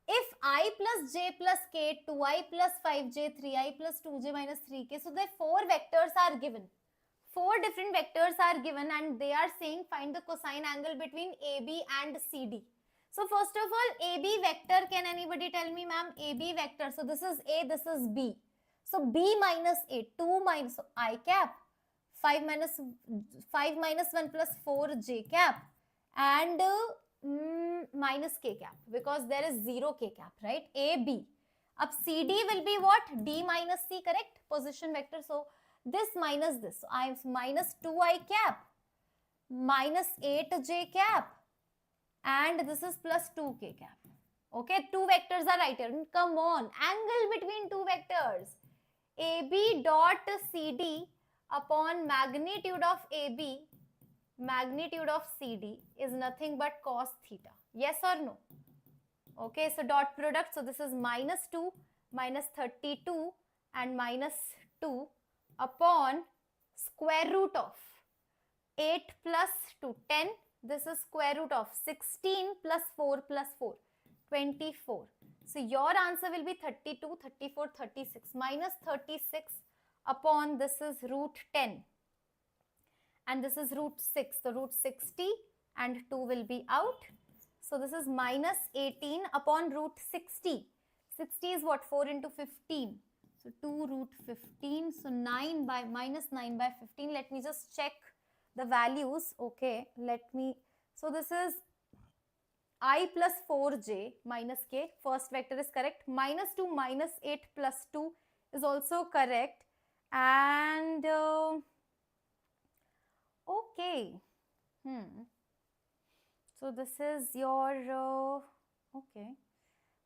[SPEAKER 1] if I plus j plus k, 2i plus 5j, 3i plus 2j minus 3k. So the 4 vectors are given. 4 different vectors are given and they are saying find the cosine angle between AB and CD. So first of all, AB vector, can anybody tell me, ma'am? AB vector. So this is A, this is B. So B minus A, 2 minus, so I cap, 5 minus 1 plus 4 j cap, and minus k cap, because there is 0 k cap, right? A, B. Up CD will be what? D minus C, correct? Position vector. So this minus this. So I am minus 2i cap, minus 8j cap, and this is plus 2k cap. Okay, 2 vectors are right here. Come on, angle between 2 vectors. AB dot CD upon magnitude of AB, magnitude of CD is nothing but cos theta. Yes or no? Okay, so dot product. So this is minus 2, minus 32 and minus 2 upon square root of 8 plus 2, 10. This is square root of 16 plus 4 plus 4, 24. So your answer will be 32, 34, 36. Minus 36 upon this is root 10. And this is root 6. So root 60 and 2 will be out. So this is minus 18 upon root 60. 60 is what? 4 into 15. So 2 root 15. So 9 by minus 9 by 15. Let me just check the values. Okay, so this is I plus 4j minus k. First vector is correct. Minus 2 minus 8 plus 2 is also correct. And okay. So this is your, okay.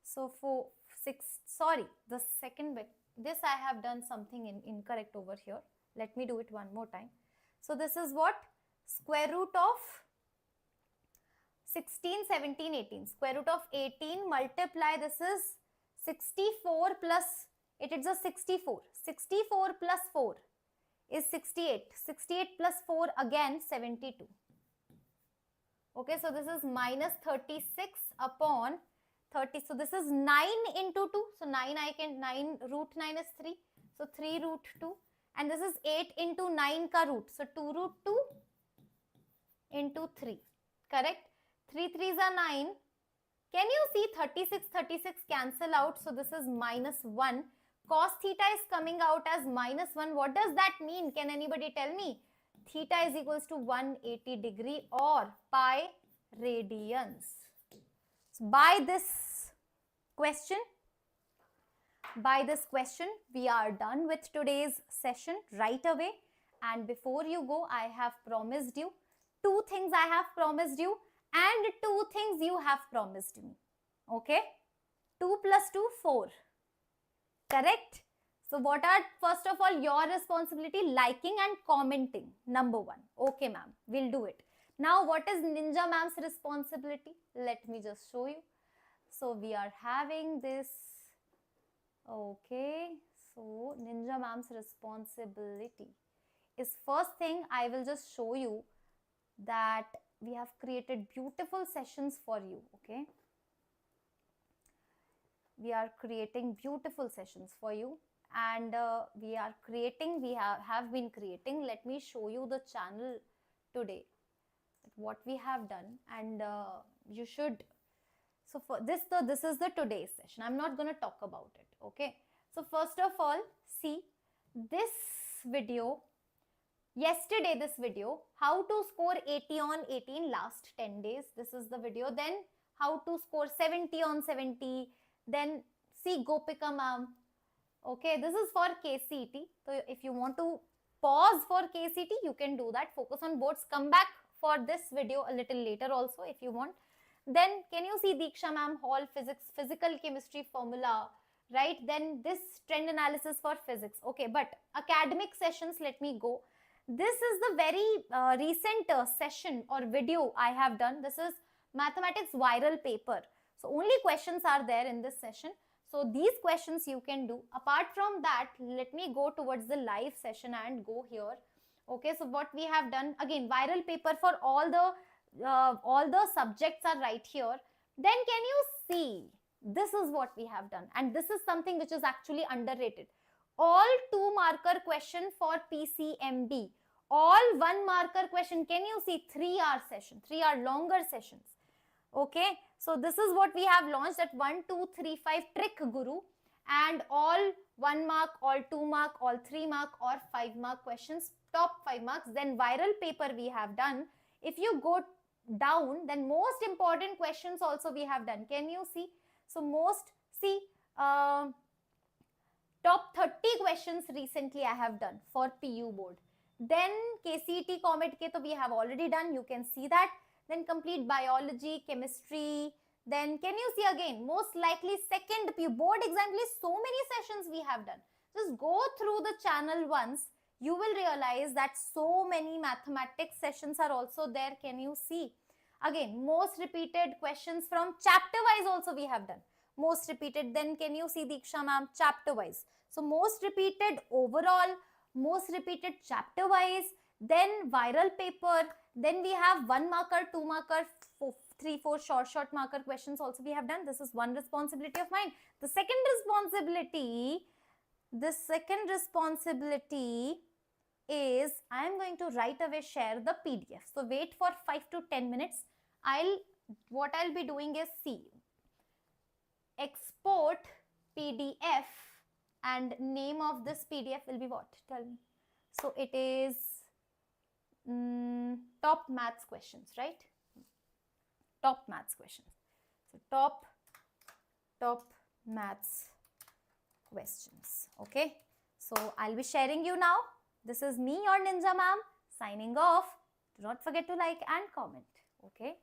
[SPEAKER 1] So for 6, sorry, the second bit, this I have done something incorrect over here. Let me do it one more time. So this is what? Square root of 16, 17, 18. Square root of 18 multiply, this is 64 plus, it is a 64. 64 plus 4 is 68. 68 plus 4 again 72. Okay, so this is minus 36 upon 30. So this is 9 into 2. So 9 root 9 is 3. So 3 root 2. And this is 8 into 9 ka root. So 2 root 2 into 3. Correct? 3 3s are 9. Can you see 36 cancel out? So this is minus 1. Cos theta is coming out as minus 1. What does that mean? Can anybody tell me? Theta is equals to 180 degree or pi radians. So by this question, we are done with today's session right away. And before you go, I have promised you 2 things I have promised you and 2 things you have promised me. Okay? 2 plus 2, 4. Correct? So what are first of all your responsibility? Liking and commenting. Number 1. Okay ma'am, we'll do it. Now what is Ninja ma'am's responsibility? Let me just show you. So we are having this. Okay. So Ninja ma'am's responsibility is, first thing I will just show you that we have created beautiful sessions for you. Okay. We are creating beautiful sessions for you. And we have been creating. Let me show you the channel today, what we have done, and you should. So for this is the today's session. I'm not going to talk about it. Okay. So first of all, see this video. Yesterday, this video, how to score 80 on 18 last 10 days. This is the video. Then how to score 70 on 70. Then see Gopika ma'am. Okay, this is for KCET. So if you want to pause for KCET, you can do that. Focus on boards. Come back for this video a little later also if you want. Then can you see Diksha ma'am, Hall physics, physical chemistry formula, right? Then this trend analysis for physics. Okay, but academic sessions, let me go. This is the very recent session or video I have done. This is mathematics viral paper. So only questions are there in this session. So these questions you can do. Apart from that, let me go towards the live session and go here. Okay, so what we have done, again, viral paper for all the subjects are right here. Then can you see, this is what we have done. And this is something which is actually underrated. All 2 marker question for PCMB. All 1 marker question. Can you see 3-hour session, 3-hour longer sessions. Okay, so this is what we have launched at 1, 2, 3, 5 Trick Guru, and all 1 mark, all 2 mark, all 3 mark or 5 mark questions, top 5 marks. Then viral paper we have done. If you go down, then most important questions also we have done. Can you see? So top 30 questions recently I have done for PU board. Then KCET Comet K, we have already done. You can see that. Then complete biology, chemistry. Then can you see again, most likely second PU board exam, so many sessions we have done. Just go through the channel once. You will realize that so many mathematics sessions are also there. Can you see? Again, most repeated questions from chapter wise also we have done. Most repeated. Then can you see Diksha ma'am, chapter wise. So most repeated overall, most repeated chapter wise. Then viral paper. Then we have 1 marker, 2 marker, 3, 4 short marker questions also we have done. This is one responsibility of mine. The second responsibility is I am going to right away share the PDF. So wait for 5 to 10 minutes. What I'll be doing is, see, export PDF, and name of this PDF will be what? Tell me. So it is top maths questions, right? Top maths questions. So top maths questions. Okay. So I'll be sharing you now. This is me, your Ninja ma'am, signing off. Do not forget to like and comment. Okay.